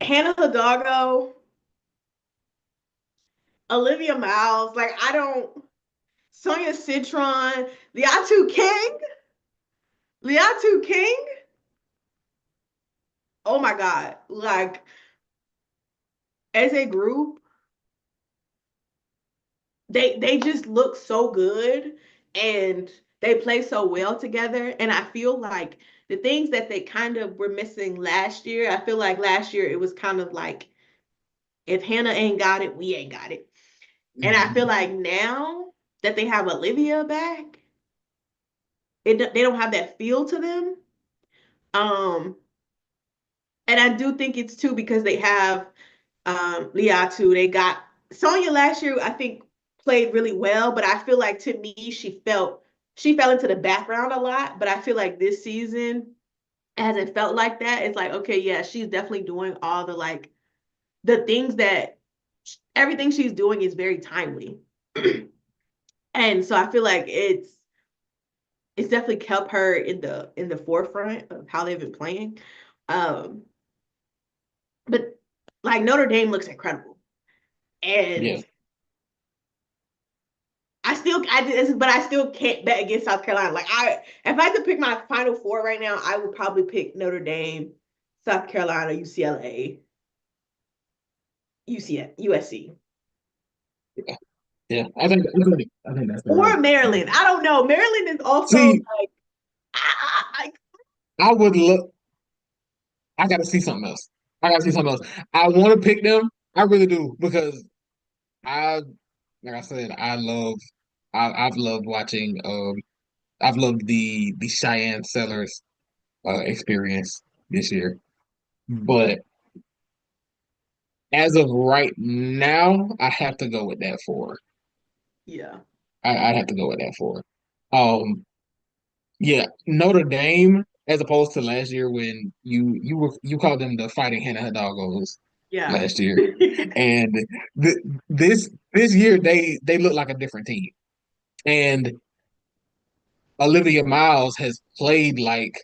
Hannah Hidalgo, Olivia Miles, like I don't Sonia Citron, Liatu King, Liatu King. Oh my God. Like as a group, they just look so good and they play so well together. And I feel like the things that they kind of were missing last year, I feel like last year it was kind of like if Hannah ain't got it, we ain't got it. And I feel like now that they have Olivia back, they don't have that feel to them. Um, and I do think it's too because they have Liatu. They got Sonya last year, I think, played really well, but I feel like to me she fell into the background a lot. But I feel like this season hasn't felt like that. It's like, okay, yeah, she's definitely doing all the like the things that everything she's doing is very timely. And so I feel like it's definitely kept her in the forefront of how they've been playing. Um, but like Notre Dame looks incredible. Yeah. And but I still can't bet against South Carolina. Like if I had to pick my final four right now, I would probably pick Notre Dame, South Carolina, UCLA, USC. Yeah. I think that's the Or right. Maryland. I don't know. Maryland is also See, like I, I would look. I got to see something else. I got to see something else. I want to pick them. I really do because I, like I said, I've loved watching. I've loved the Cheyenne Sellers experience this year. But as of right now, I have to go with that four. yeah. I'd have to go with that four. Um, yeah, Notre Dame, as opposed to last year when you called them the Fighting Hannah Hidalgos Yeah. last year, and th this year they look like a different team, and Olivia Miles has played like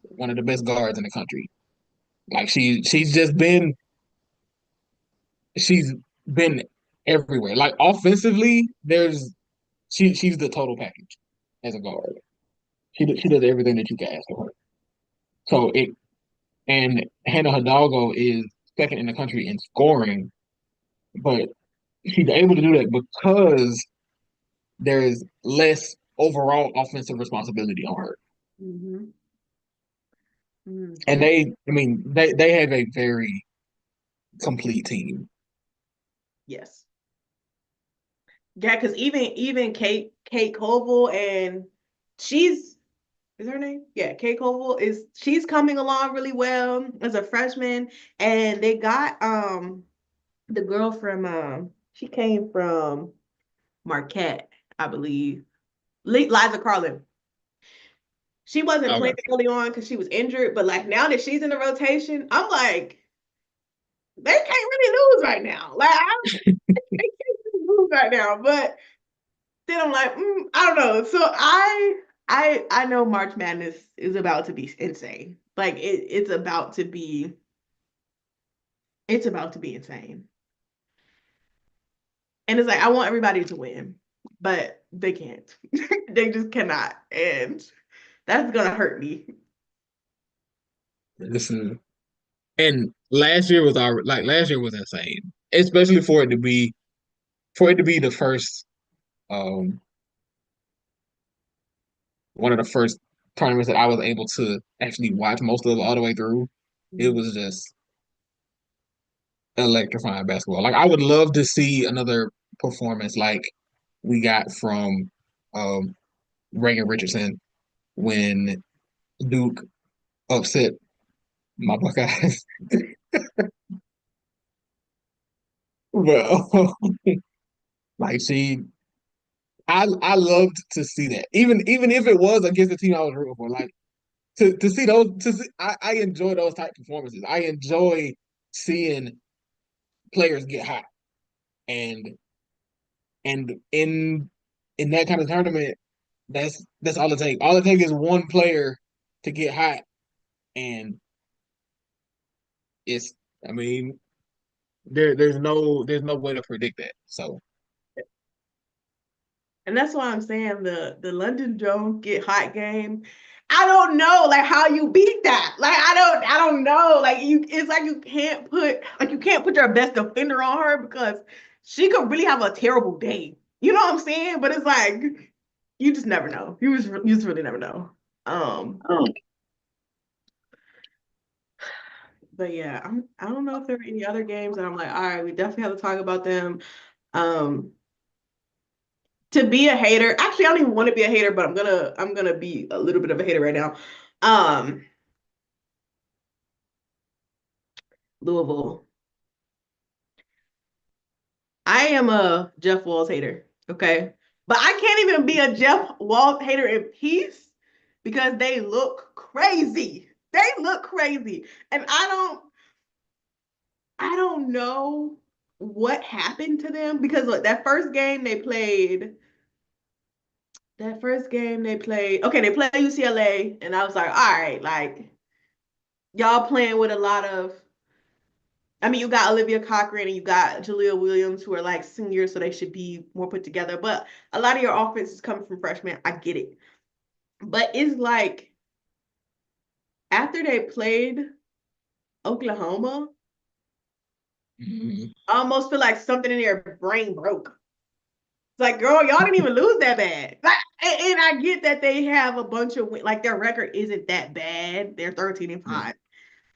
one of the best guards in the country. Like she's been everywhere. Like offensively, she's the total package as a guard. She does everything that you can ask of her. So it and Hannah Hidalgo is second in the country in scoring, but she's able to do that because there is less overall offensive responsibility on her. Mm-hmm. And Mm-hmm. they have a very complete team. Yes. Yeah, because even Kate Koval, and she's is her name? Yeah, Kate Koval she's coming along really well as a freshman. And they got the girl from she came from Marquette, I believe. Liza Carlin. She wasn't Okay. playing early on because she was injured, but like now that she's in the rotation, I'm like, they can't really lose right now. Like they can't really lose right now. But then I'm like, I don't know. So I know March Madness is about to be insane. Like it's about to be insane. And it's like I want everybody to win, but they can't. They just cannot. And that's gonna hurt me. This is and last year was insane. Especially for it to be the first um one of the first tournaments that I was able to actually watch most of all the way through. It was just electrifying basketball. Like I would love to see another performance like we got from um Reagan Richardson when Duke upset my Buckeyes. Well, like I loved to see that. Even if it was against the team I was rooting for. Like to see those I enjoy those type performances. I enjoy seeing players get hot. And in that kind of tournament, that's all it takes. All it takes is one player to get hot, and it's I mean there's no way to predict that. So And that's why I'm saying the London Jones get hot game. I don't know like how you beat that. Like I don't know. Like it's like you can't put your best defender on her because she could really have a terrible day. You know what I'm saying? But it's like you just never know. You just really never know. Um but yeah, I don't know if there are any other games that I'm like, all right, we definitely have to talk about them. Um to be a hater. Actually, I don't even want to be a hater, but I'm gonna be a little bit of a hater right now. Um, Louisville. I am a Jeff Walls hater, okay? But I can't even be a Jeff Walls hater in peace because they look crazy. They look crazy. And I don't know what happened to them because look, okay, they played UCLA, and I was like, all right, like y'all playing with a lot of I mean, you got Olivia Cochran and you got Jalea Williams, who are like seniors, so they should be more put together. But a lot of your offense is coming from freshmen. I get it. But it's like after they played Oklahoma, mhm. I almost feel like something in their brain broke. It's like, girl, y'all didn't even lose that bad. Like, and I get that they have a bunch of like their record isn't that bad. They're 13-5.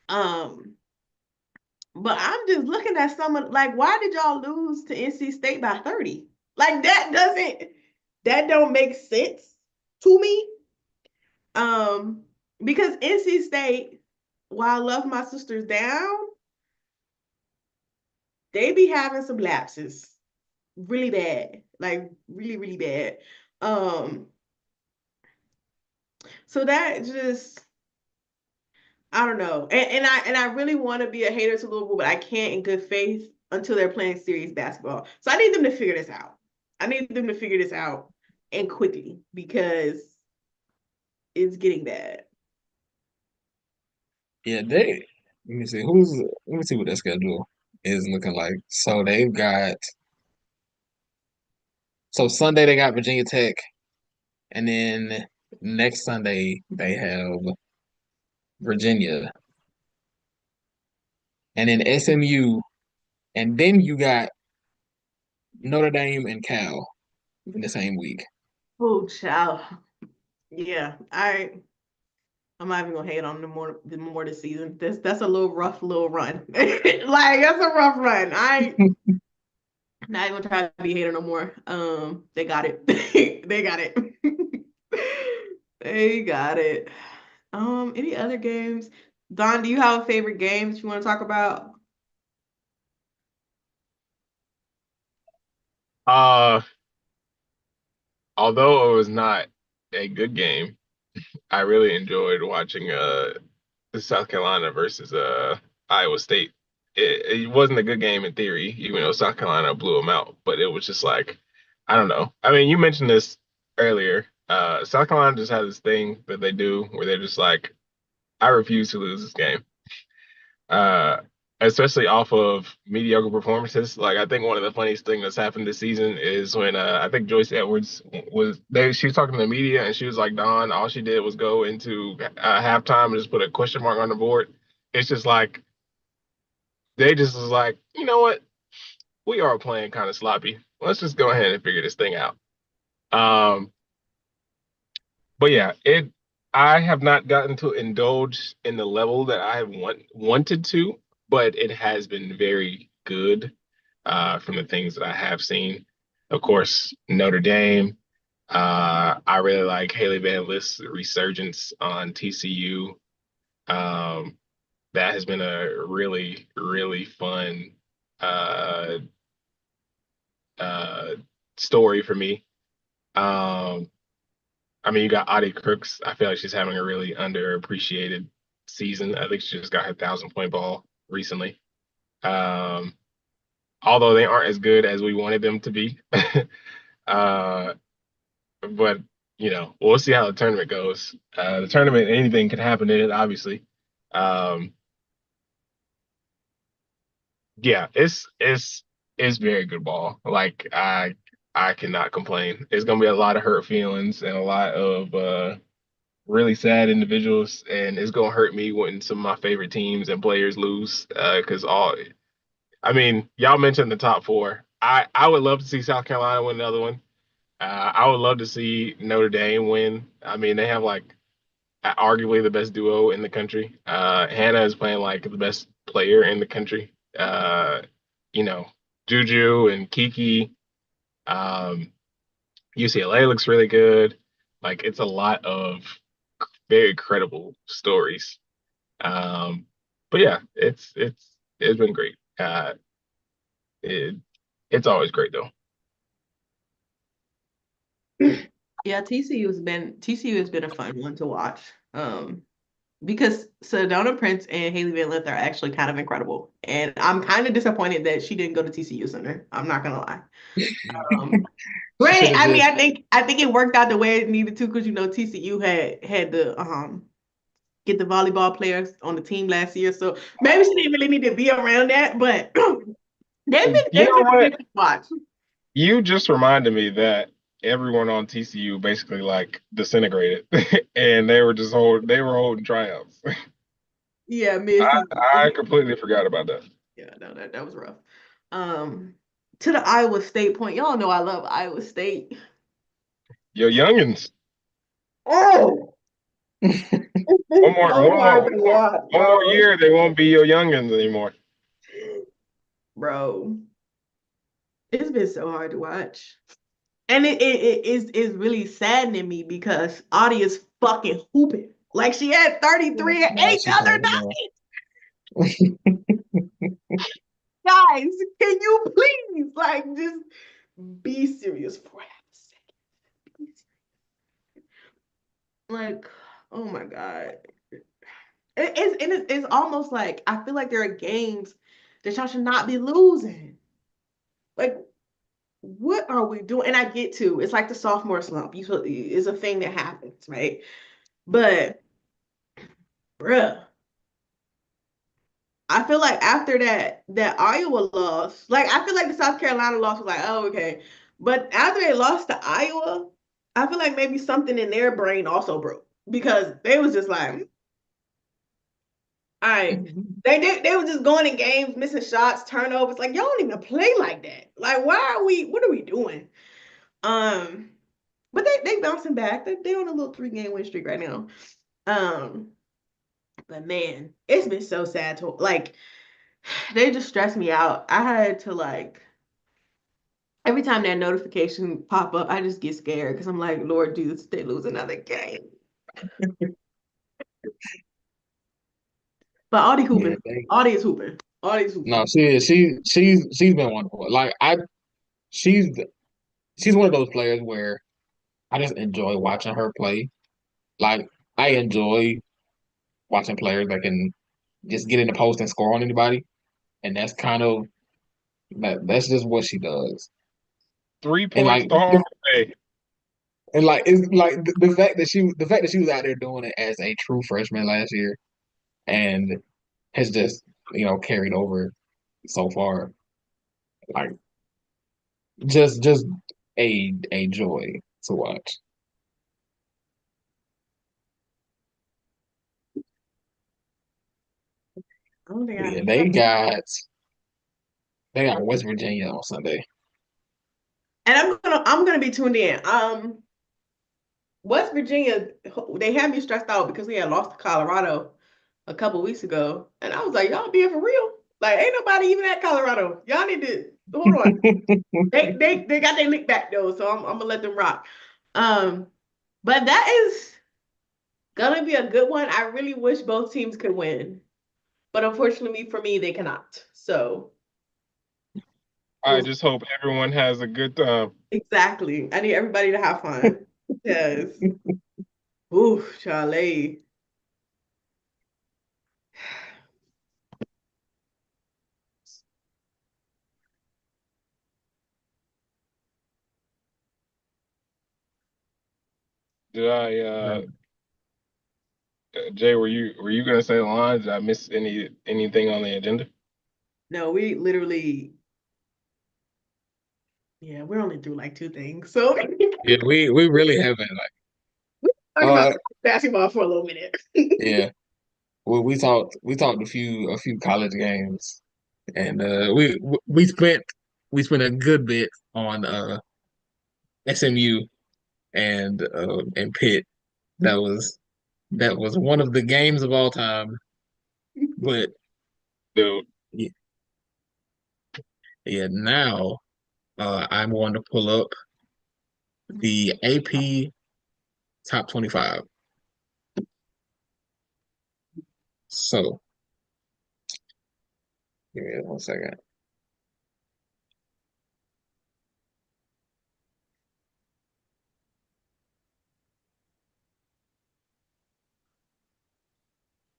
Um, But I'm just looking at some of like, why did y'all lose to NC State by 30? Like that don't make sense to me. Um, because NC State, while I love my sisters down, they be having some lapses really bad, like really, really bad. Um, so that just I don't know. And I really want to be a hater to Louisville, but I can't in good faith until they're playing serious basketball. So I need them to figure this out. I need them to figure this out. and quickly because it's getting bad. Yeah, let me see what their schedule is looking like. So Sunday they got Virginia Tech, and then next Sunday they have Virginia, and then SMU, and then you got Notre Dame and Cal in the same week. Oh, child. Yeah, I'm not even gonna hate on the more this season. That's a little rough little run. Like that's a rough run. I ain't not even try to be hater no more. They got it. They got it. They got it. Any other games? Don, do you have a favorite game that you want to talk about? Uh, although it was not a good game, I really enjoyed watching South Carolina versus Iowa State. It wasn't a good game in theory, even though South Carolina blew them out. But it was just like, I don't know. I mean, you mentioned this earlier. South Carolina just has this thing that they do where they're just like, I refuse to lose this game. Uh, Especially off of mediocre performances. Like I think one of the funniest things that's happened this season is when I think Joyce Edwards she was talking to the media and she was like, Don, all she did was go into halftime and just put a question mark on the board. It's just like they just was like, you know what? We are playing kind of sloppy. Let's just go ahead and figure this thing out. Um, but yeah, it I have not gotten to indulge in the level that I have wanted to, but it has been very good from the things that I have seen. Of course, Notre Dame. I really like Haley Van List's resurgence on TCU. Um, that has been a really, really fun uh, uh, story for me. Um, I mean, you got Audie Crooks. I feel like she's having a really underappreciated season. I think she just got her 1,000 point ball recently. Um, Although they aren't as good as we wanted them to be. uh, but we'll see how the tournament goes. The tournament, anything can happen in it, obviously. Um, yeah, it's very good ball. Like I cannot complain. It's gonna be a lot of hurt feelings and a lot of really sad individuals, and it's gonna hurt me when some of my favorite teams and players lose. Because I mean, y'all mentioned the top four. I would love to see South Carolina win another one. I would love to see Notre Dame win. I mean, they have like arguably the best duo in the country. Hannah is playing like the best player in the country. You know, Juju and Kiki. Um, UCLA looks really good. Like it's a lot of very credible stories. Um, but yeah, it's been great. It it's always great though. Yeah, TCU has been a fun one to watch. Because Sedona Prince and Haley Van Lith are actually kind of incredible. And I'm kind of disappointed that she didn't go to TCU Center. I'm not gonna lie. Um, She should Granted, have I mean, just I think it worked out the way it needed to because TCU had to get the volleyball players on the team last year, so maybe she didn't really need to be around that. But You they've know been what? good to watch. You just reminded me that everyone on TCU basically like disintegrated, and they were holding tryouts. Yeah, mid season. I completely forgot about that. Yeah, no, that was rough. To the Iowa State point, y'all know I love Iowa State. Your youngins. Oh, One it's more, so one more, hard one to more, watch, one more bro. year, they won't be your youngins anymore. Bro, it's been so hard to watch. And it is really saddening me because Audie is fucking hooping. Like she had 33 and nah, 8 the she other playing well. night. Guys, can you please just be serious for a second? Be serious. Like, oh my God. It's almost like I feel like there are games that y'all should not be losing. Like, what are we doing? And I get to, it's like the sophomore slump. It's a thing that happens, right? But bruh, I feel like after that Iowa loss, like I feel like the South Carolina loss was like, oh, okay. But after they lost to Iowa, I feel like maybe something in their brain also broke because they was just like, all right. They were just going in games, missing shots, turnovers. Like, y'all don't even play like that. Like, what are we doing? Um, but they bouncing back. They on a little 3-game win streak right now. Um, but man, it's been so sad to like they just stress me out. I had to like every time that notification pop up, I just get scared because I'm like, Lord Jesus, they lose another game. But Audie Yeah, hooping, Audie is hooping, Audie is no, hooping. she is. She's been wonderful. Like she's she's one of those players where I just enjoy watching her play. Like I enjoy watching players that can just get in the post and score on anybody, and that's kind of that's just what she does. Three And point star. Hey, it's like the fact that she was out there doing it as a true freshman last year and has just carried over so far. Like just a joy to watch. I don't think But I yeah, have any. they got West Virginia on Sunday. And I'm gonna be tuned in. West Virginia, they had me stressed out because we had lost to Colorado a couple weeks ago, and I was like, y'all being for real? Like, ain't nobody even at Colorado. Y'all need to hold on. They got their lick back though, so I'm gonna let them rock. Um, but that is gonna be a good one. I really wish both teams could win, but unfortunately for me, they cannot. So I we'll just hope everyone has a good time. exactly. I need everybody to have fun. Yes. Oof, Charlie. Did I Yeah. Jay, were you gonna say the lines? Did I miss anything on the agenda? No, we literally, yeah, we're only through like 2 things. So Yeah, we really haven't talk about uh basketball for a little minute. yeah. We talked a few college games and we spent a good bit on SMU and Pitt. That was that was one of the games of all time. But Dude, yeah, yeah now I'm going to pull up the AP top 25. So give me 1 second.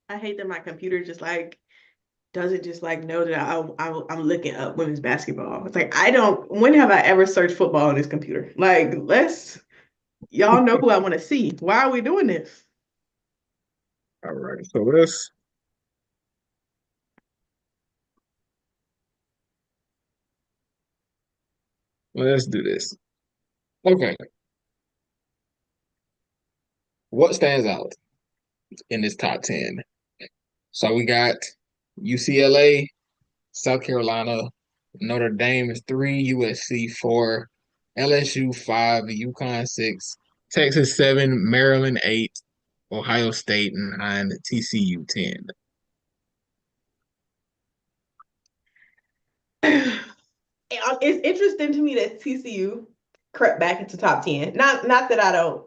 I hate that my computer just like doesn't just like know that I'm looking up women's basketball. It's like I don't. When have I ever searched football on this computer? Like y'all know who I want to see. Why are we doing this? All right, so let's do this. Okay, what stands out in this top 10? So we got UCLA, South Carolina, Notre Dame is 3, USC 4, LSU 5, UConn 6, Texas 7, Maryland 8, Ohio State 9, TCU 10. It's interesting to me that TCU crept back into top 10. Not that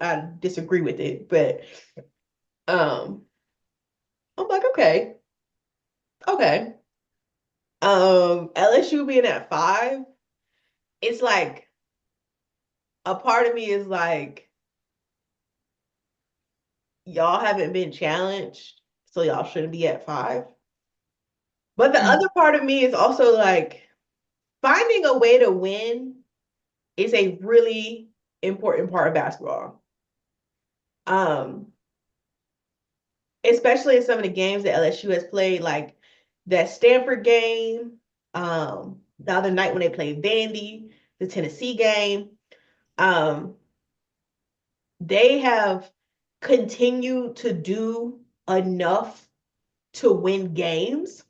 I disagree with it, but um I'm like, okay, okay. LSU being at 5, it's like a part of me is like, y'all haven't been challenged, so y'all shouldn't be at 5. But the other part of me is also like finding a way to win is a really important part of basketball. Especially in some of the games that LSU has played, like that Stanford game, the other night when they played Vandy, the Tennessee game. They have continued to do enough to win games.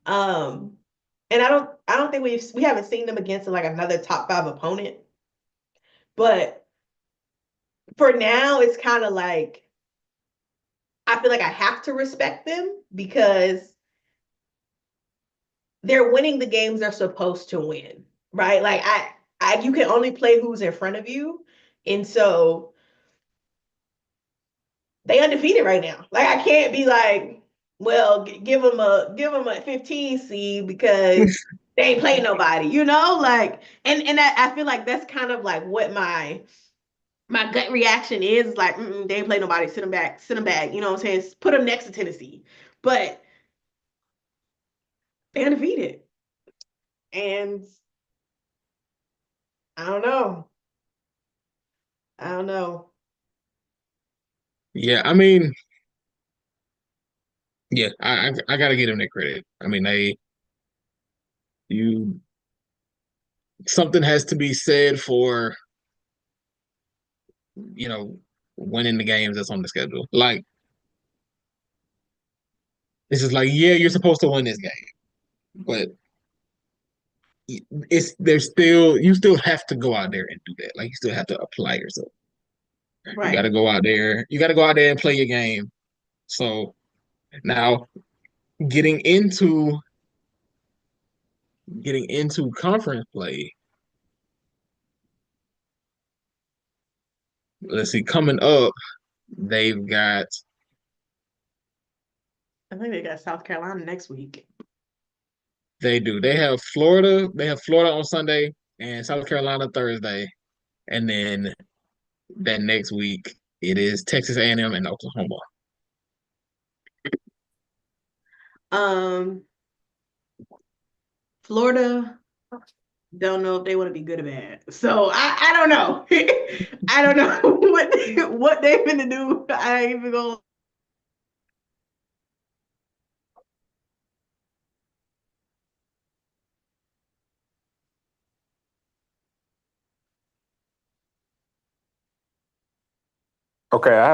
And I don't think we haven't seen them against like another top 5 opponent. But for now, it's kind of like I feel like I have to respect them because they're winning the games they're supposed to win, right? Like you can only play who's in front of you, and so they undefeated right now. Like I can't be like, well, give them a 15 seed because they ain't playing nobody, you know? Like, and I feel like that's kind of like what my gut reaction is like, they ain't play nobody, sit them back, you know what I'm saying? Put them next to Tennessee, but they undefeated, and I don't know. I don't know. Yeah, I mean, yeah, I gotta give them that credit. I mean, you something has to be said for, you know, winning the games that's on the schedule. Like it's just like, yeah, you're supposed to win this game, but there's still you still have to go out there and do that. Like you still have to apply yourself. You got to Right. go out there. You got to go out there and play your game. So now getting into conference play. Let's see, coming up, they've got I think they got South Carolina next week. they do. They have Florida. They have Florida on Sunday and South Carolina Thursday, and then that next week it is Texas A&M and Oklahoma. Um, Florida, don't know if they want to be good or bad. So I don't know. I don't know what they're gonna do. I ain't even gonna. Okay, I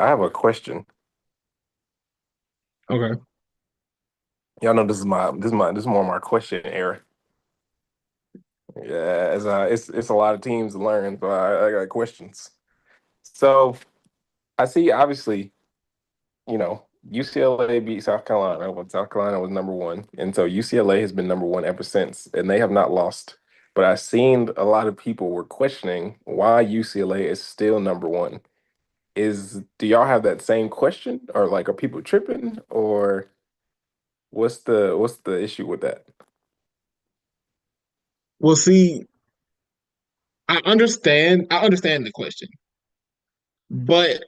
have a question. Okay. Y'all know this is more my question era. Yeah, as it's a lot of teams to learn, so I got questions. So I see obviously, UCLA beat South Carolina when South Carolina was number one, and so UCLA has been number one ever since, and they have not lost. But I've seen a lot of people were questioning why UCLA is still number one. Do y'all have that same question, or like are people tripping, or what's the issue with that? Well, see, I understand the question, but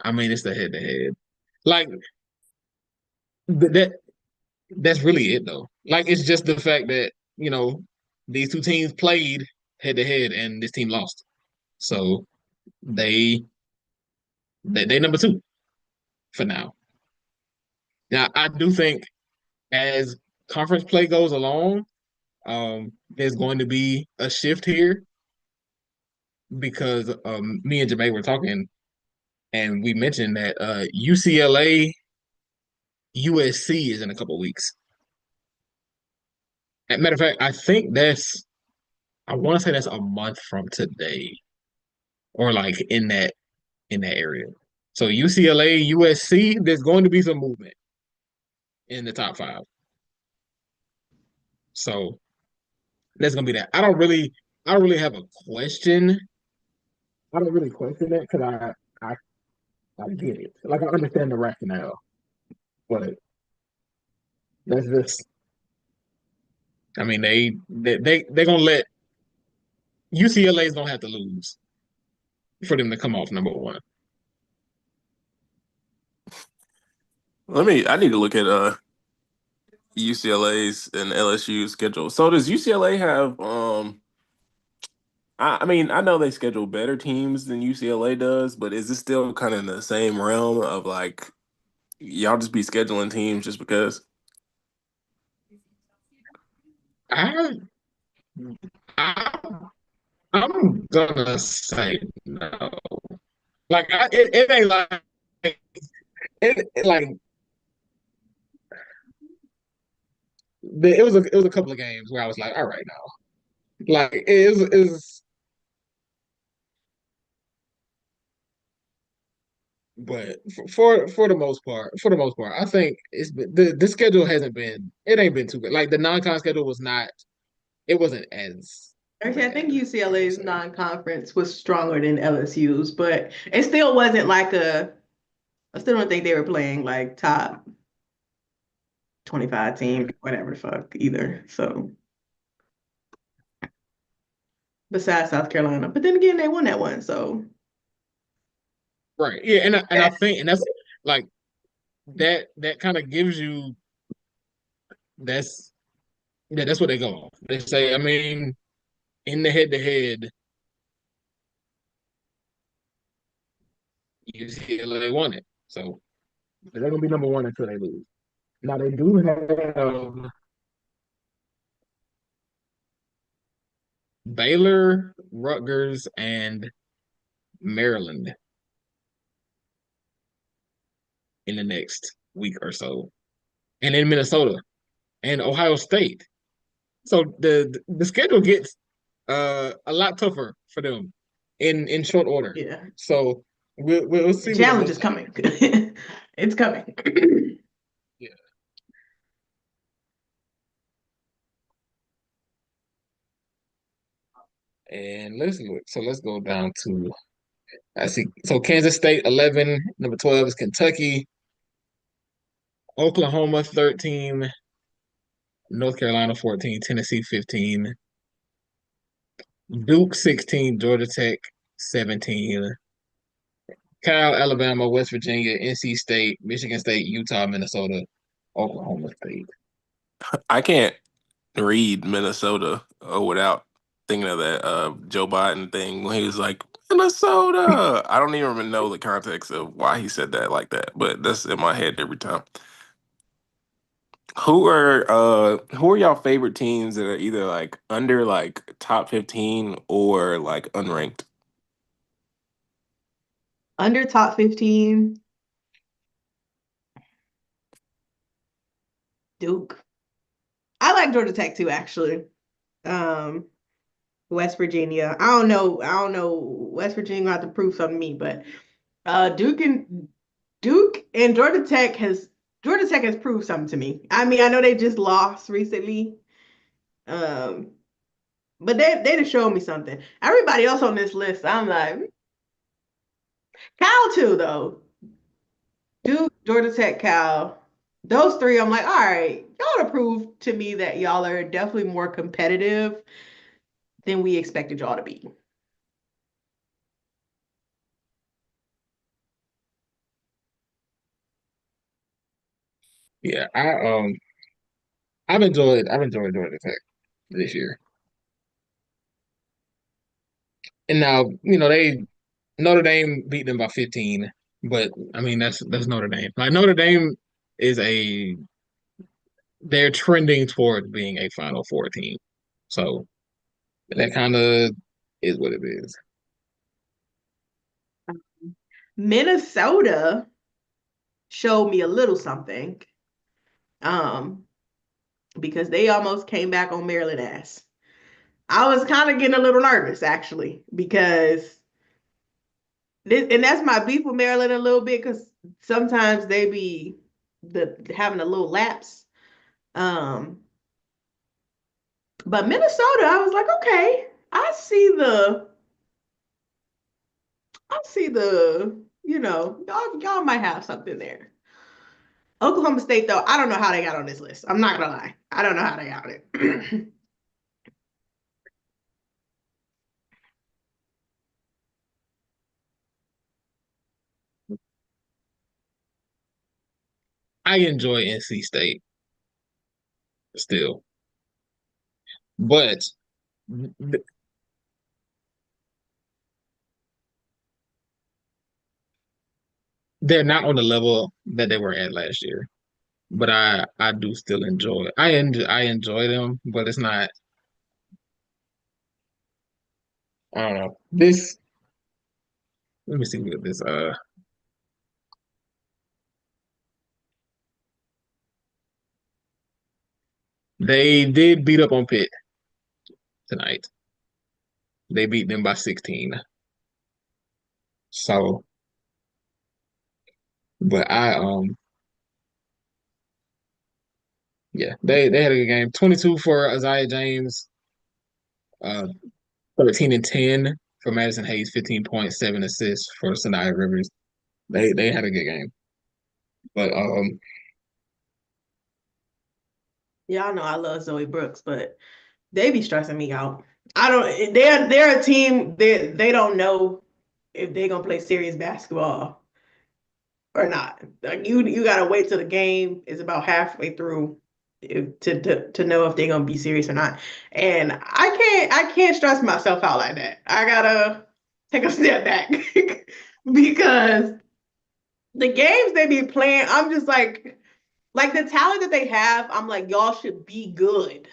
I mean it's the head to head. Like that that's really it though. Like it's just the fact that, these two teams played head to head and this team lost. So they they number two for now. Now I do think as conference play goes along, there's going to be a shift here because me and Jemay were talking and we mentioned that UCLA USC is in a couple weeks. As a matter of fact, I want to say that's a month from today, or like in that area. So UCLA, USC, there's going to be some movement in the top five. So that's gonna be that. I don't really have a question. I don't really question that because I get it. Like I understand the rationale, but that's just. I mean, they're gonna let UCLA is gonna have to lose for them to come off number one. I need to look at UCLA's and LSU's schedule. So does UCLA have I mean, I know they schedule better teams than UCLA does, but is this still kind of in the same realm of like y'all just be scheduling teams just because? I, I I'm gonna say no. Like it ain't like like it was a couple of games where I was like, all right now, like it is, but for the most part, I think the schedule hasn't been it ain't been too good. Like the non-con schedule was not it wasn't as Actually, I think bad, I will UCLA's say. non-conference was stronger than LSU's, but it still wasn't like I still don't think they were playing like top 25 team, whatever the fuck either. So besides South Carolina, but then again, they won that one. So Right. Yeah, and I think and that's like that kind of gives you that's yeah, that's what they go off. They say, I mean, in the head to head, UCLA won it. So they're gonna be number one until they lose. Now they do have Baylor, Rutgers, and Maryland in the next week or so. And in Minnesota and Ohio State. So the schedule gets a lot tougher for them in short order. yeah, So we'll the see what it challenge looks is like. coming. It's coming. Yeah. And let's look. So let's go down to I see. So Kansas State 11, number 12 is Kentucky, Oklahoma 13, North Carolina 14, Tennessee 15, Duke 16, Georgia Tech 17, Cal, Alabama, West Virginia, NC State, Michigan State, Utah, Minnesota, Oklahoma State. I can't read Minnesota without thinking of that Joe Biden thing when he was like Minnesota. I don't even know the context of why he said that like that, but that's in my head every time. Who are y'all favorite teams that are either like under like top 15 or like unranked? Under top 15, Duke. I like Georgia Tech too, actually. Um, West Virginia. I don't know. West Virginia gonna have to prove something to me, but Duke and Georgia Tech has proved something to me. I mean, I know they just lost recently. Um, but they just showed me something. Everybody else on this list, I'm like, Cal too, though. Duke, Georgia Tech, Cal. Those three, I'm like, all right, y'all to prove to me that y'all are definitely more competitive than we expected y'all to be. Yeah, I've enjoyed Georgia Tech this year. And now, they Notre Dame beat them by 15, but I mean that's Notre Dame. Like Notre Dame is a they're trending toward being a Final Four team. So that kind of is what it is. Minnesota showed me a little something, um, because they almost came back on Maryland ass. I was kind of getting a little nervous actually because and that's my beef with Maryland a little bit because sometimes they be having a little lapse. Um, but Minnesota, I was like, okay, y'all might have something there. Oklahoma State, though, I don't know how they got on this list. I'm not gonna lie. I don't know how they got it. I enjoy NC State. still. But they're not on the level that they were at last year. But I do still enjoy. I enjoy them, but it's not. I don't know. This. Let me see what this. They did beat up on Pitt tonight. They beat them by 16. So, but yeah, they had a good game. 22 for Isaiah James, uh 13 and 10 for Madison Hayes, 15.7 assists for Sanaya Rivers. They had a good game. But Y'all know I love Zoe Brooks, but they be stressing me out. I don't. They're a team. They don't know if they're gonna play serious basketball or not. Like you gotta wait till the game is about halfway through to know if they're gonna be serious or not. And I can't stress myself out like that. I gotta take a step back because the games they be playing, I'm just like the talent that they have, I'm like, y'all should be good.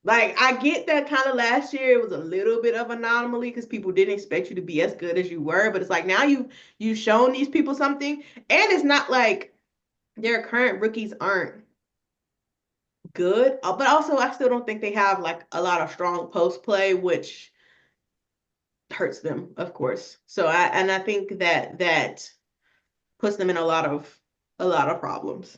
Like I get that kind of last year it was a little bit of an anomaly because people didn't expect you to be as good as you were, but it's like now you've shown these people something, and it's not like their current rookies aren't good, but also I still don't think they have like a lot of strong post play, which hurts them, of course. So I think that puts them in a lot of problems.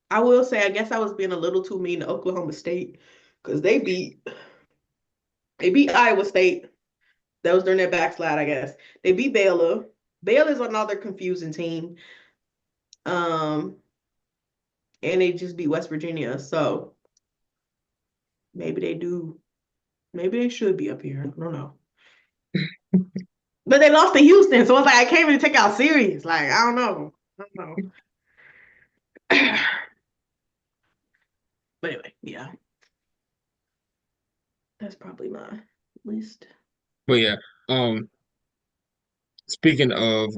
I will say, I guess I was being a little too mean to Oklahoma State because they beat Iowa State. That was during their backslide, I guess. They beat Baylor. Baylor's another confusing team. Um, and they just beat West Virginia. So maybe they do. Maybe they should be up here. I don't know. But they lost to Houston, so it's like I can't really take out serious. Like I don't know. I don't know. But anyway, yeah, that's probably my list. but yeah. Um, Speaking of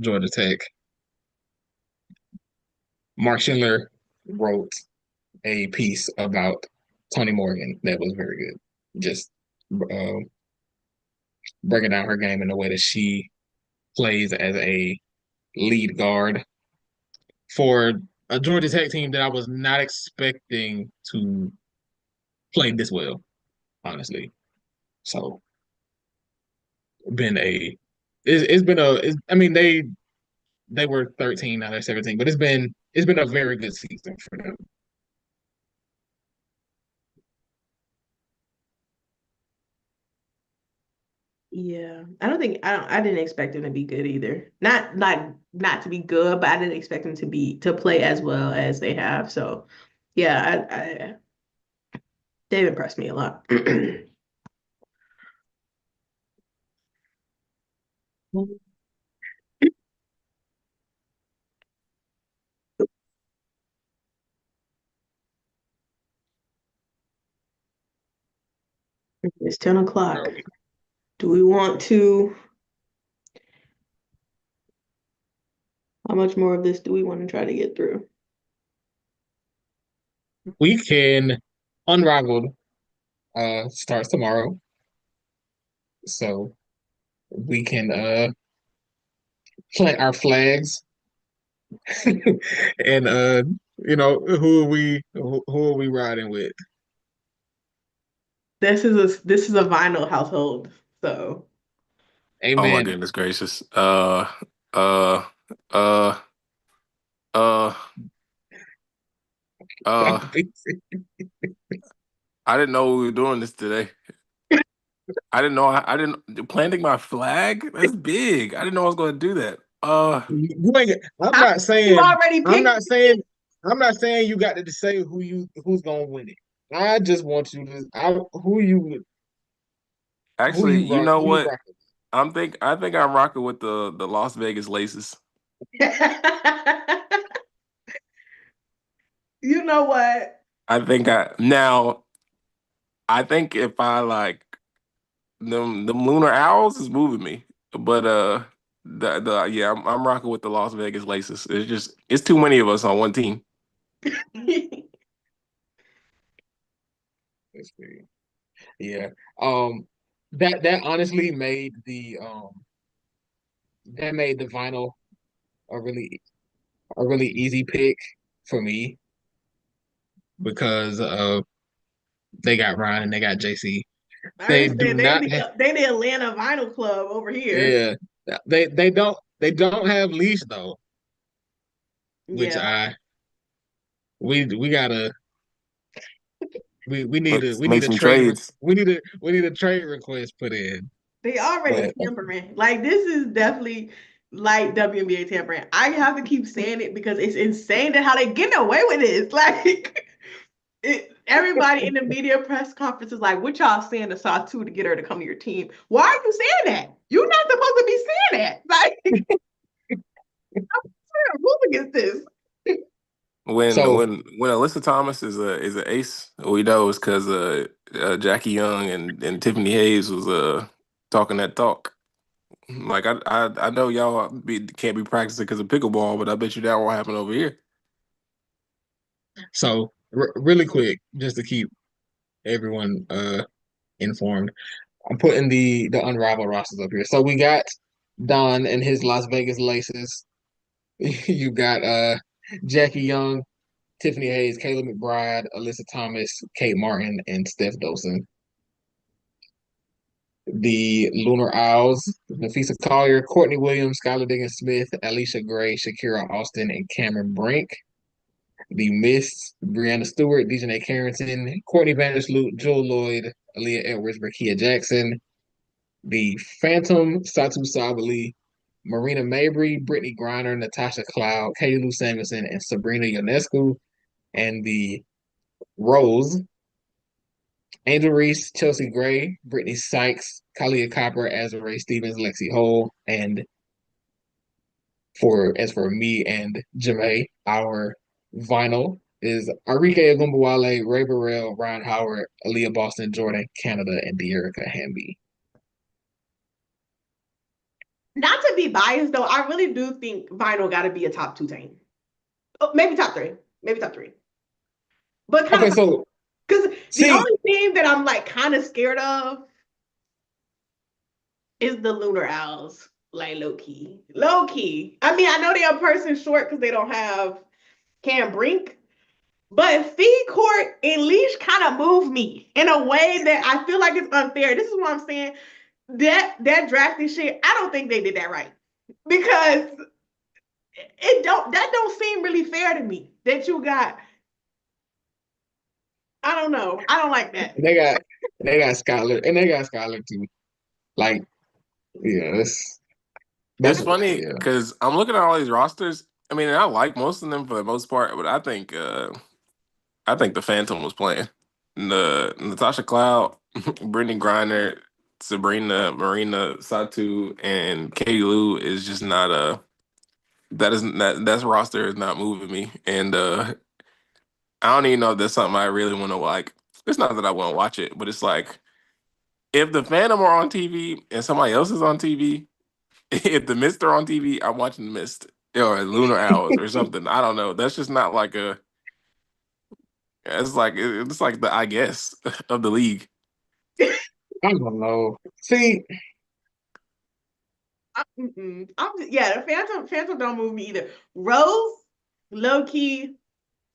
Georgia Tech, Mark Schindler wrote a piece about Toni Morgan that was very good. Just uh, breaking down her game in the way that she plays as a lead guard for a Georgia Tech team that I was not expecting to play this well, honestly. So, been a it's been I mean they were 13 out of 17, but it's been a very good season for them. Yeah, I didn't expect them to be good either. Not to be good, but I didn't expect them to play as well as they have. So, yeah, they've impressed me a lot. It's 10 o'clock. So Do we want to? How much more of this do we want to try to get through? we can Unrivaled starts tomorrow. So we can plant our flags and who are we riding with? This is a vinyl household, so Oh my Amen. goodness gracious. Uh, uh, uh, uh. I didn't know we were doing this today. I didn't know. I didn't planting my flag. That's big. I didn't know I was going to do that. You ain't, I'm how not you saying already I'm picked not saying I'm not saying you got to say who's gonna win it. I just want you to who Actually, you you rock know who you what? rocking. I think I'm rocking with the Las Vegas Laces. it. You know what? I think if I like them lunar owls is moving me. But the yeah, I'm rocking with the Las Vegas Laces. It's too many of us on one team. Let's see. Yeah. Um, that honestly made the vinyl a really easy pick for me because they got Ryan and they got JC. I They do understand not have, they the Atlanta Vinyl Club over here. yeah. They don't have Leash though, which Yeah. we gotta we need Make make some trades. we need a trade request put in. They already But tampering. Like this is definitely like WNBA tampering. I have to keep saying it because it's insane that how they getting away with this. Like everybody in the media press conference is like, what y'all saying to Saw 2 to get her to come to your team? Why are you saying that? You're not supposed to be saying that. Like, I'm rule against this. When so when Alyssa Thomas is a ace, we know it's because Jackie Young and Tiffany Hayes was talking that talk. Like I know y'all can't be practicing because of pickleball, but I bet you that won't happen over here. really quick, just to keep everyone informed. I'm putting the Unrivaled rosters up here. So we got Don and his Las Vegas Laces. You got Jackie Young, Tiffany Hayes, Kayla McBride, Alyssa Thomas, Kate Martin, and Steph Dolson. The Lunar Owls, Nafisa Collier, Courtney Williams, Skylar Diggins Smith, Alicia Gray, Shakira Austin, and Cameron Brink. The Mists, Brianna Stewart, Dejanay Carrington, Courtney Vandersloot, Joel Lloyd, Aaliyah Edwards, Brakia Jackson. The Phantom, Satu Sabali, Marina Mabry, Brittany Griner, Natasha Cloud, Katie Lou Samuelson, and Sabrina Ionescu. And the Rose, Angel Reese, Chelsea Gray, Brittany Sykes, Kalia Copper, Azarae Stevens, Lexi Hole, and as for me and Jemay, our vinyl is Arike Agumbawale, Ray Burrell, Ryan Howard, Aaliyah Boston, Jordan, Canada, and De'Erica Hamby. Not to be biased though, I really do think Vinyl got to be a top 2 team. Oh, maybe top 3. Maybe top 3. But kind Okay, of so because the see, only team that I'm like kind of scared of is the Lunar Owls. Like low key. Low key. I mean, I know they're a person short because they don't have Cam Brink. But feed court and leash kind of move me in a way that I feel like it's unfair. This is what I'm saying. That drafting shit, I don't think they did that right. Because that don't seem really fair to me. That you got, I don't know. I don't like that. they got Skylar and they got Skylar too. Like, yeah, It's that's funny yeah. because I'm looking at all these rosters. I mean, I like most of them for the most part, but I think the Phantom was playing. The Natasha Cloud, Brittany Griner, Sabrina, Marina Satu, and Katie Lou is just not that's roster is not moving me. And I don't even know if that's something I really want to like. It's not that I want to watch it, but it's like if the Phantom are on TV and somebody else is on TV, if the Mist are on TV, I'm watching the Mist or Lunar Owls or something. I don't know. That's just not like a. It's like the I guess of the league. I don't know. See, Yeah, the Phantom don't move me either. Rose, low key,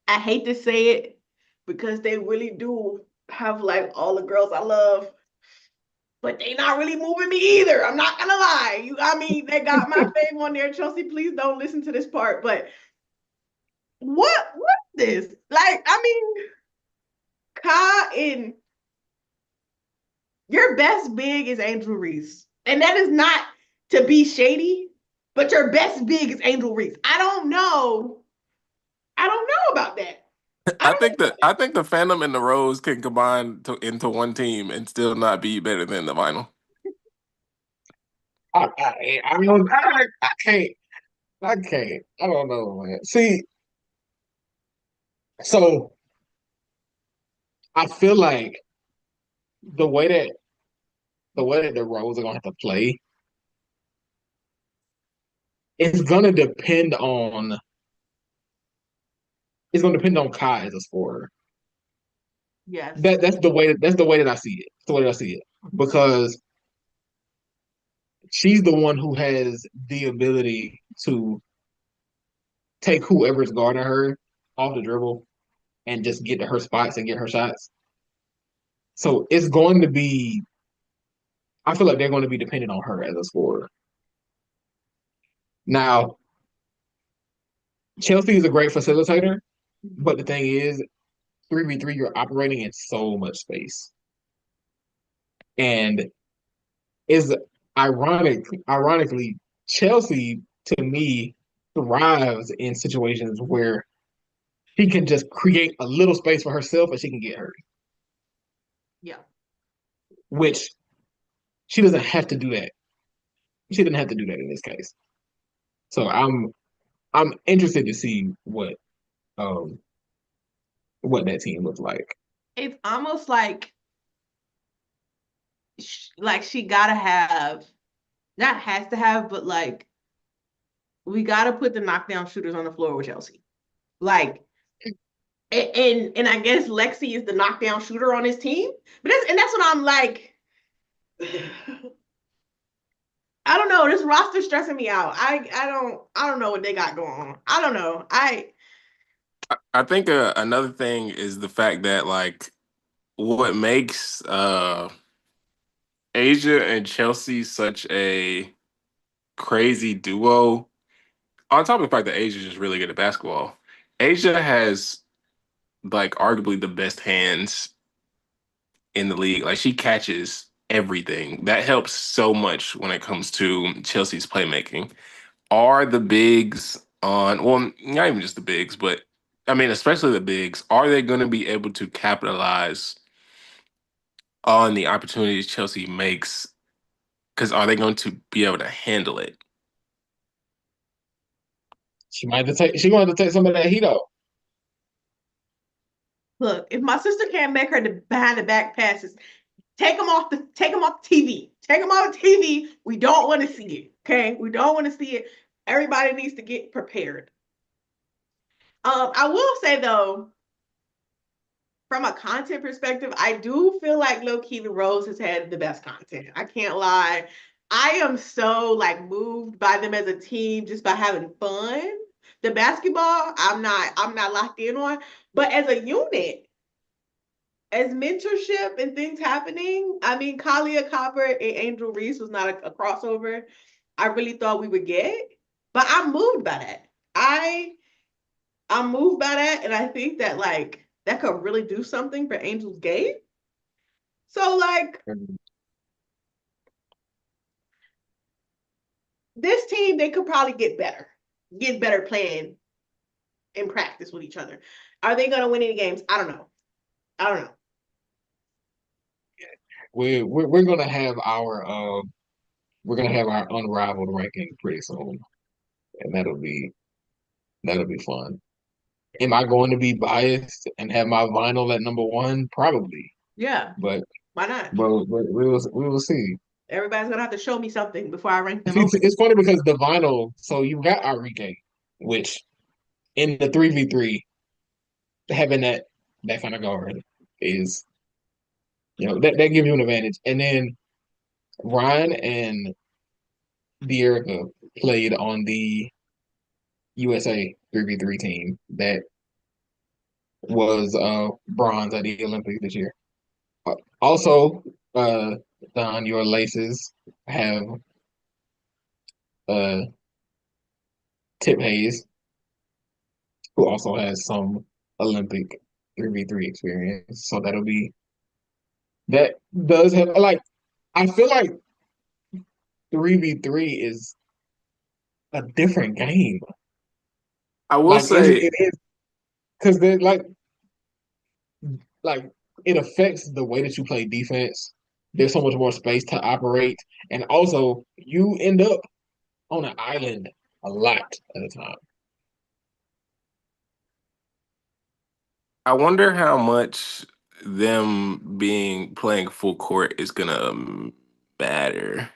I hate to say it because they really do have like all the girls I love, but they not really moving me either. I'm not gonna lie. I mean, they got my fave on there. Chelsea, please don't listen to this part. But what is this? Like, I mean, Ka and your best big is Angel Reese, and that is not to be shady, but your best big is Angel Reese. I don't know. I don't know about that. I don't know about that. I think the Phantom and the Rose can combine into one team and still not be better than the Vinyl. I don't I can't I don't know, man. See, So I feel like the way that the roles are gonna have to play is gonna depend on Kai as a scorer. Yes. That's the way that I see it. That's the way that I see it. Because she's the one who has the ability to take whoever's guarding her off the dribble and just get to her spots and get her shots. So it's going to be I feel like they're going to be dependent on her as a scorer. Now, Chelsea is a great facilitator, but the thing is, 3v3, you're operating in so much space. And is ironically, Chelsea to me thrives in situations where she can just create a little space for herself and she can get hurt, Yeah. which she doesn't have to do that. She didn't have to do that in this case. So I'm interested to see um what that team looks like. It's almost like she gotta have, not has to have, but like we gotta put the knockdown shooters on the floor with Chelsea. Like, and I guess Lexi is the knockdown shooter on his team. But that's what I'm like. I don't know. This roster stressing me out. I don't know what they got going on. I don't know. I think another thing is the fact that like what makes Asia and Chelsea such a crazy duo. On top of the fact that Asia is just really good at basketball, Asia has like arguably the best hands in the league. Like she catches everything. That helps so much when it comes to Chelsea's playmaking. Are the bigs on, well, not even just the bigs, but I mean, especially the bigs, are they going to be able to capitalize on the opportunities Chelsea makes? Because are they going to be able to handle it? She might have to take some of that heat off. Look, if my sister can't make her the behind the back passes, take them off the TV. Take them off the TV. We don't want to see it. Okay, we don't want to see it. Everybody needs to get prepared. I will say though, from a content perspective, I do feel like low key the Rose has had the best content. I can't lie. I am so like moved by them as a team just by having fun. The basketball, I'm not locked in on, but as a unit, as mentorship and things happening, I mean, Kalia Copper and Angel Reese was not a crossover I really thought we would get, but I'm moved by that. I'm moved by that, and I think that like that could really do something for Angel's game. So like this team, they could probably get better playing in practice with each other. Are they going to win any games? I don't know. I don't know. We're gonna have our unrivaled ranking pretty soon, and that'll be fun. Am I going to be biased and have my vinyl at number one? Probably, Yeah, but why not? we will see. Everybody's gonna have to show me something before I rank them over. It's funny because the vinyl. So you got Enrique, which in the 3v3, having that kind of guard is that gives you an advantage. And then Ryan and De'Erica played on the USA 3v3 team that was bronze at the Olympics this year. Also, Don, your laces have uh Tip Hayes, who also has some Olympic 3v3 experience. So that does have like I feel like 3v3 is a different game. I will Like say, it is because they like it affects the way that you play defense. There's so much more space to operate, and also you end up on an island a lot at a time. I wonder how much them playing full court is gonna matter.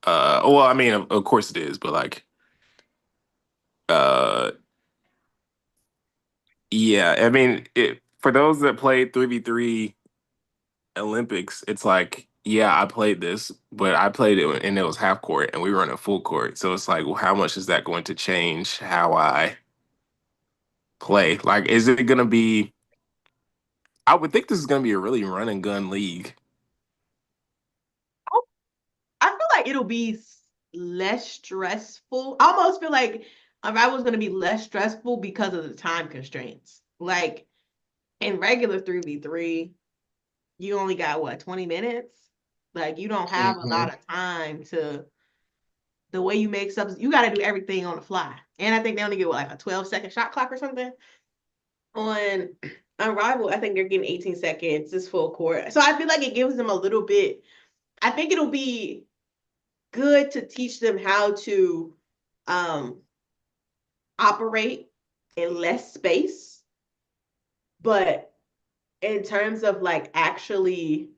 Well, I mean, of course it is, but like, uh, yeah, I mean, for those that played 3v3 Olympics, it's like, yeah, I played this, but I played it and it was half court, and we were in a full court. So it's like, well, how much is that going to change how I play? Like, is it gonna be? I would think this is gonna be a really run and gun league. I feel like it'll be less stressful. I almost feel like Unrivaled is going to be less stressful because of the time constraints. Like in regular 3v3, you only got what, 20 minutes? Like you don't have a lot of time to the way you make subs. You got to do everything on the fly. And I think they only get what, like a 12-second shot clock or something. On Unrivaled, I think they're getting 18 seconds. It's full court. So I feel like it gives them a little bit. I think it'll be good to teach them how to operate in less space. But in terms of like actually,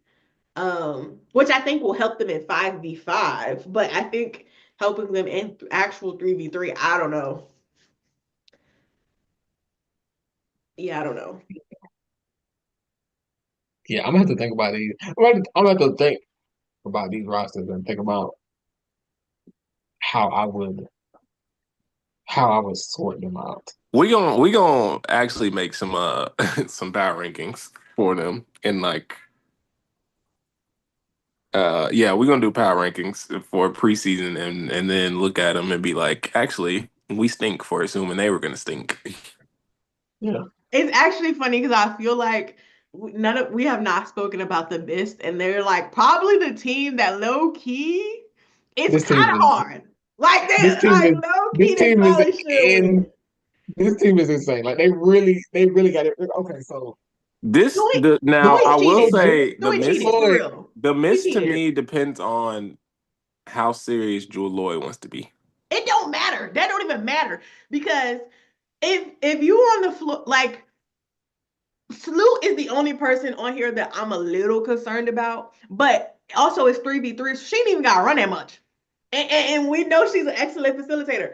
which I think will help them in 5v5, but I think helping them in actual 3v3, I don't know. Yeah, I don't know. Yeah, I'm gonna have to think about these. I'm gonna have to think about these rosters and think about how I would sort them out. We gonna actually make some some power rankings for them and like yeah, we're gonna do power rankings for preseason and then look at them and be like, actually, we stink for assuming they were gonna stink. Yeah. It's actually funny because I feel like we have not spoken about the Mist, and they're like probably the team that low key it's This kind team of is hard. Like this they team like is low this key they team is probably should in win. this team is insane. Like they really got it. Okay, so Do Now we I will cheated? say Do we cheated for Lloyd, real? the We miss to cheated. me depends on how serious Jewel Lloyd wants to be. It don't matter. That don't even matter because if you on the floor like Sloot is the only person on here that I'm a little concerned about, but also it's 3v3, so she ain't even got to run that much. And we know she's an excellent facilitator.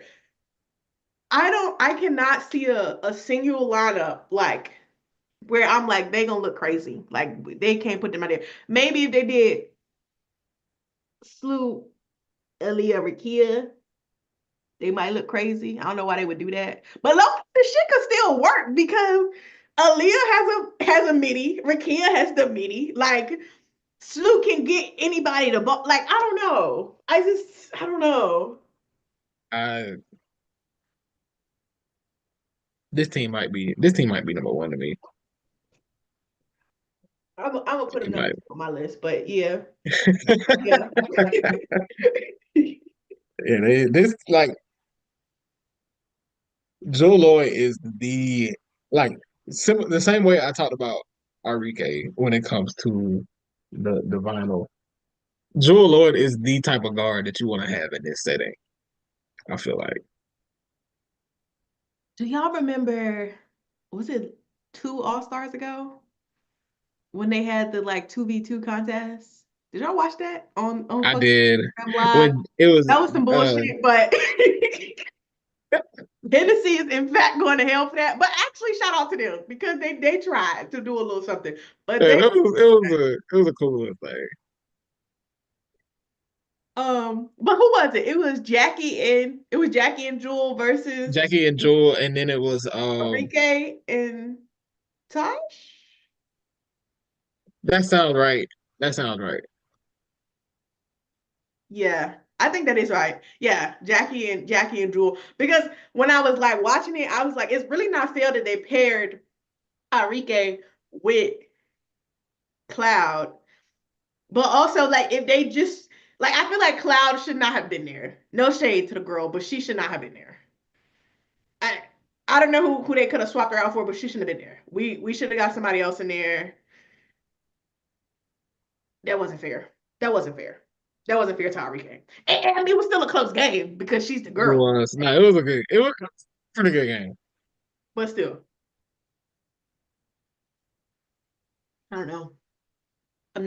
I cannot see a single lineup like where I'm like, they gonna look crazy. Like they can't put them out there. Maybe if they did Sloot, Aaliyah, Rakia, they might look crazy. I don't know why they would do that. But look, the shit could still work because Aaliyah has a midi, Rakia has the midi. Like Sloot can get anybody to ball. Like, I don't know. I don't know. I this team might be number one to me. I'm gonna put It another might. team on my list, but yeah, yeah. Yeah, this like Joe Lloyd is the same way I talked about Enrique when it comes to the vinyl. Joe Lloyd is the type of guard that you want to have in this setting. I feel like Do y'all remember, was it 2 All-Stars ago when they had the like 2v2 contest? Did y'all watch that on I fucking did Instagram Live? when it was That was some bullshit, but Hennessy is in fact going to hell for that. But actually, shout out to them because they tried to do a little something. But they it was a cool little thing. but who was it? It was Jackie and Jewel versus Jackie and Joel, and then it was Enrique and Tosh. that sounds right. That sounds right. Yeah, I think that is right. Yeah, Jackie and Jewel. Because when I was like watching it, I was like, it's really not fair that they paired Enrique with Cloud. But also, like, if they just like, I feel like Cloud should not have been there. No shade to the girl, but she should not have been there. I I don't know who they could have swapped her out for, but she shouldn't have been there. We should have got somebody else in there. That wasn't fair. That wasn't fair. That wasn't fair to Enrique. And it was still a close game because she's the It girl. was no, it was a pretty good game. But still. I don't know. I've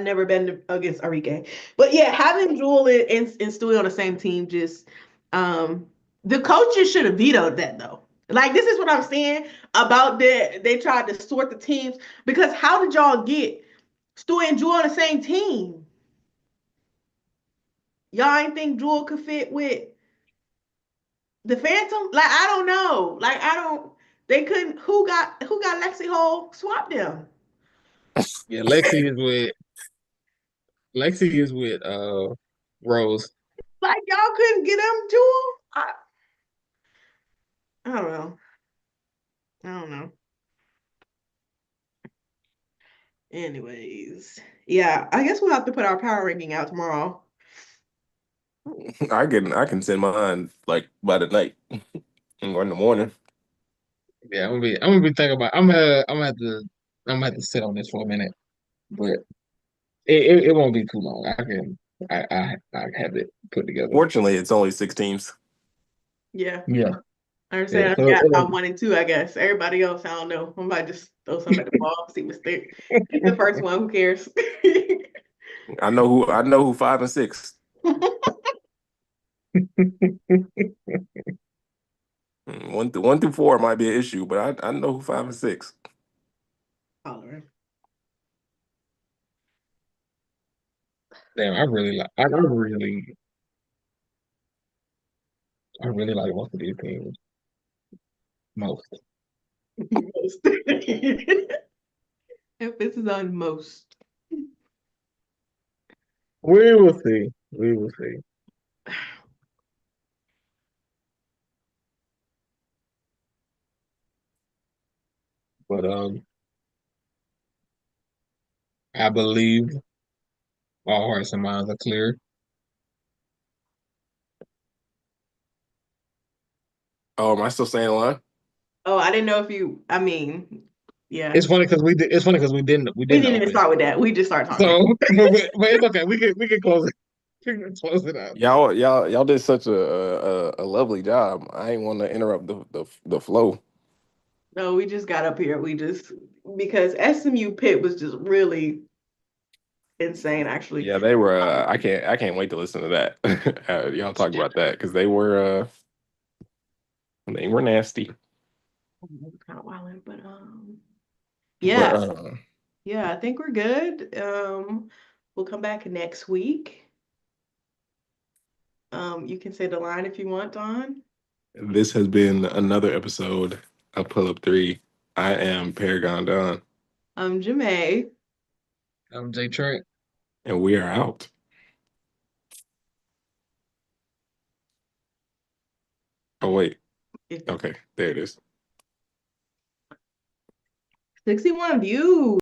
never been against Enrique. But yeah, having Jewel and Stewie on the same team just the coaches should have vetoed that though. Like this is what I'm saying about that they tried to sort the teams because how did y'all get Stewie and Jewel on the same team? Y'all ain't think Jewel could fit with the Phantom? Like I don't know. Like I don't they couldn't who got Lexi Hole? Swap them. Yeah, Lexi is with Rose. Like y'all couldn't get them Jewel? I don't know. I don't know. Anyways, yeah, I guess we'll have to put our power ranking out tomorrow. I can send mine like by the night or in the morning. Yeah, I'm gonna be thinking about. I'm gonna have to sit on this for a minute, but it won't be too long. I have it put together. Fortunately, it's only 6 teams. Yeah, Yeah, I understand. so Yeah, I'm 1 and 2, I guess. Everybody else, I don't know. I might just throw something at the ball, see what's there. Pick the first one. Who cares? I know who 5 and 6. 1 through 4 might be an issue, but I know who 5 and 6. Holler. damn, I really like most of these teams. Most. Most. Emphasis on most. We will see. We will see. But I believe all hearts and minds are clear. Oh, am I still saying line? Oh, I didn't know if you. I mean, yeah. It's funny because we did. It's funny because we We didn't didn't even open. start with that. We just started talking. So, but it's okay. We can close it. We can close it out. Y'all did such a lovely job. I ain't want to interrupt the flow. No, we just got up here. We just because SMU Pitt was just really insane, actually. Yeah, they were. I can't wait to listen to that. Y'all talk about that because they were nasty. Kind of wilding, but But yeah, yeah, I think we're good. We'll come back next week. You can say the line if you want, Don. this has been another episode of Pull Up 3. I am Paragon Don, I'm Jemay. I'm Jay Trent. and we are out. Oh wait, If okay, there it is. 61 views.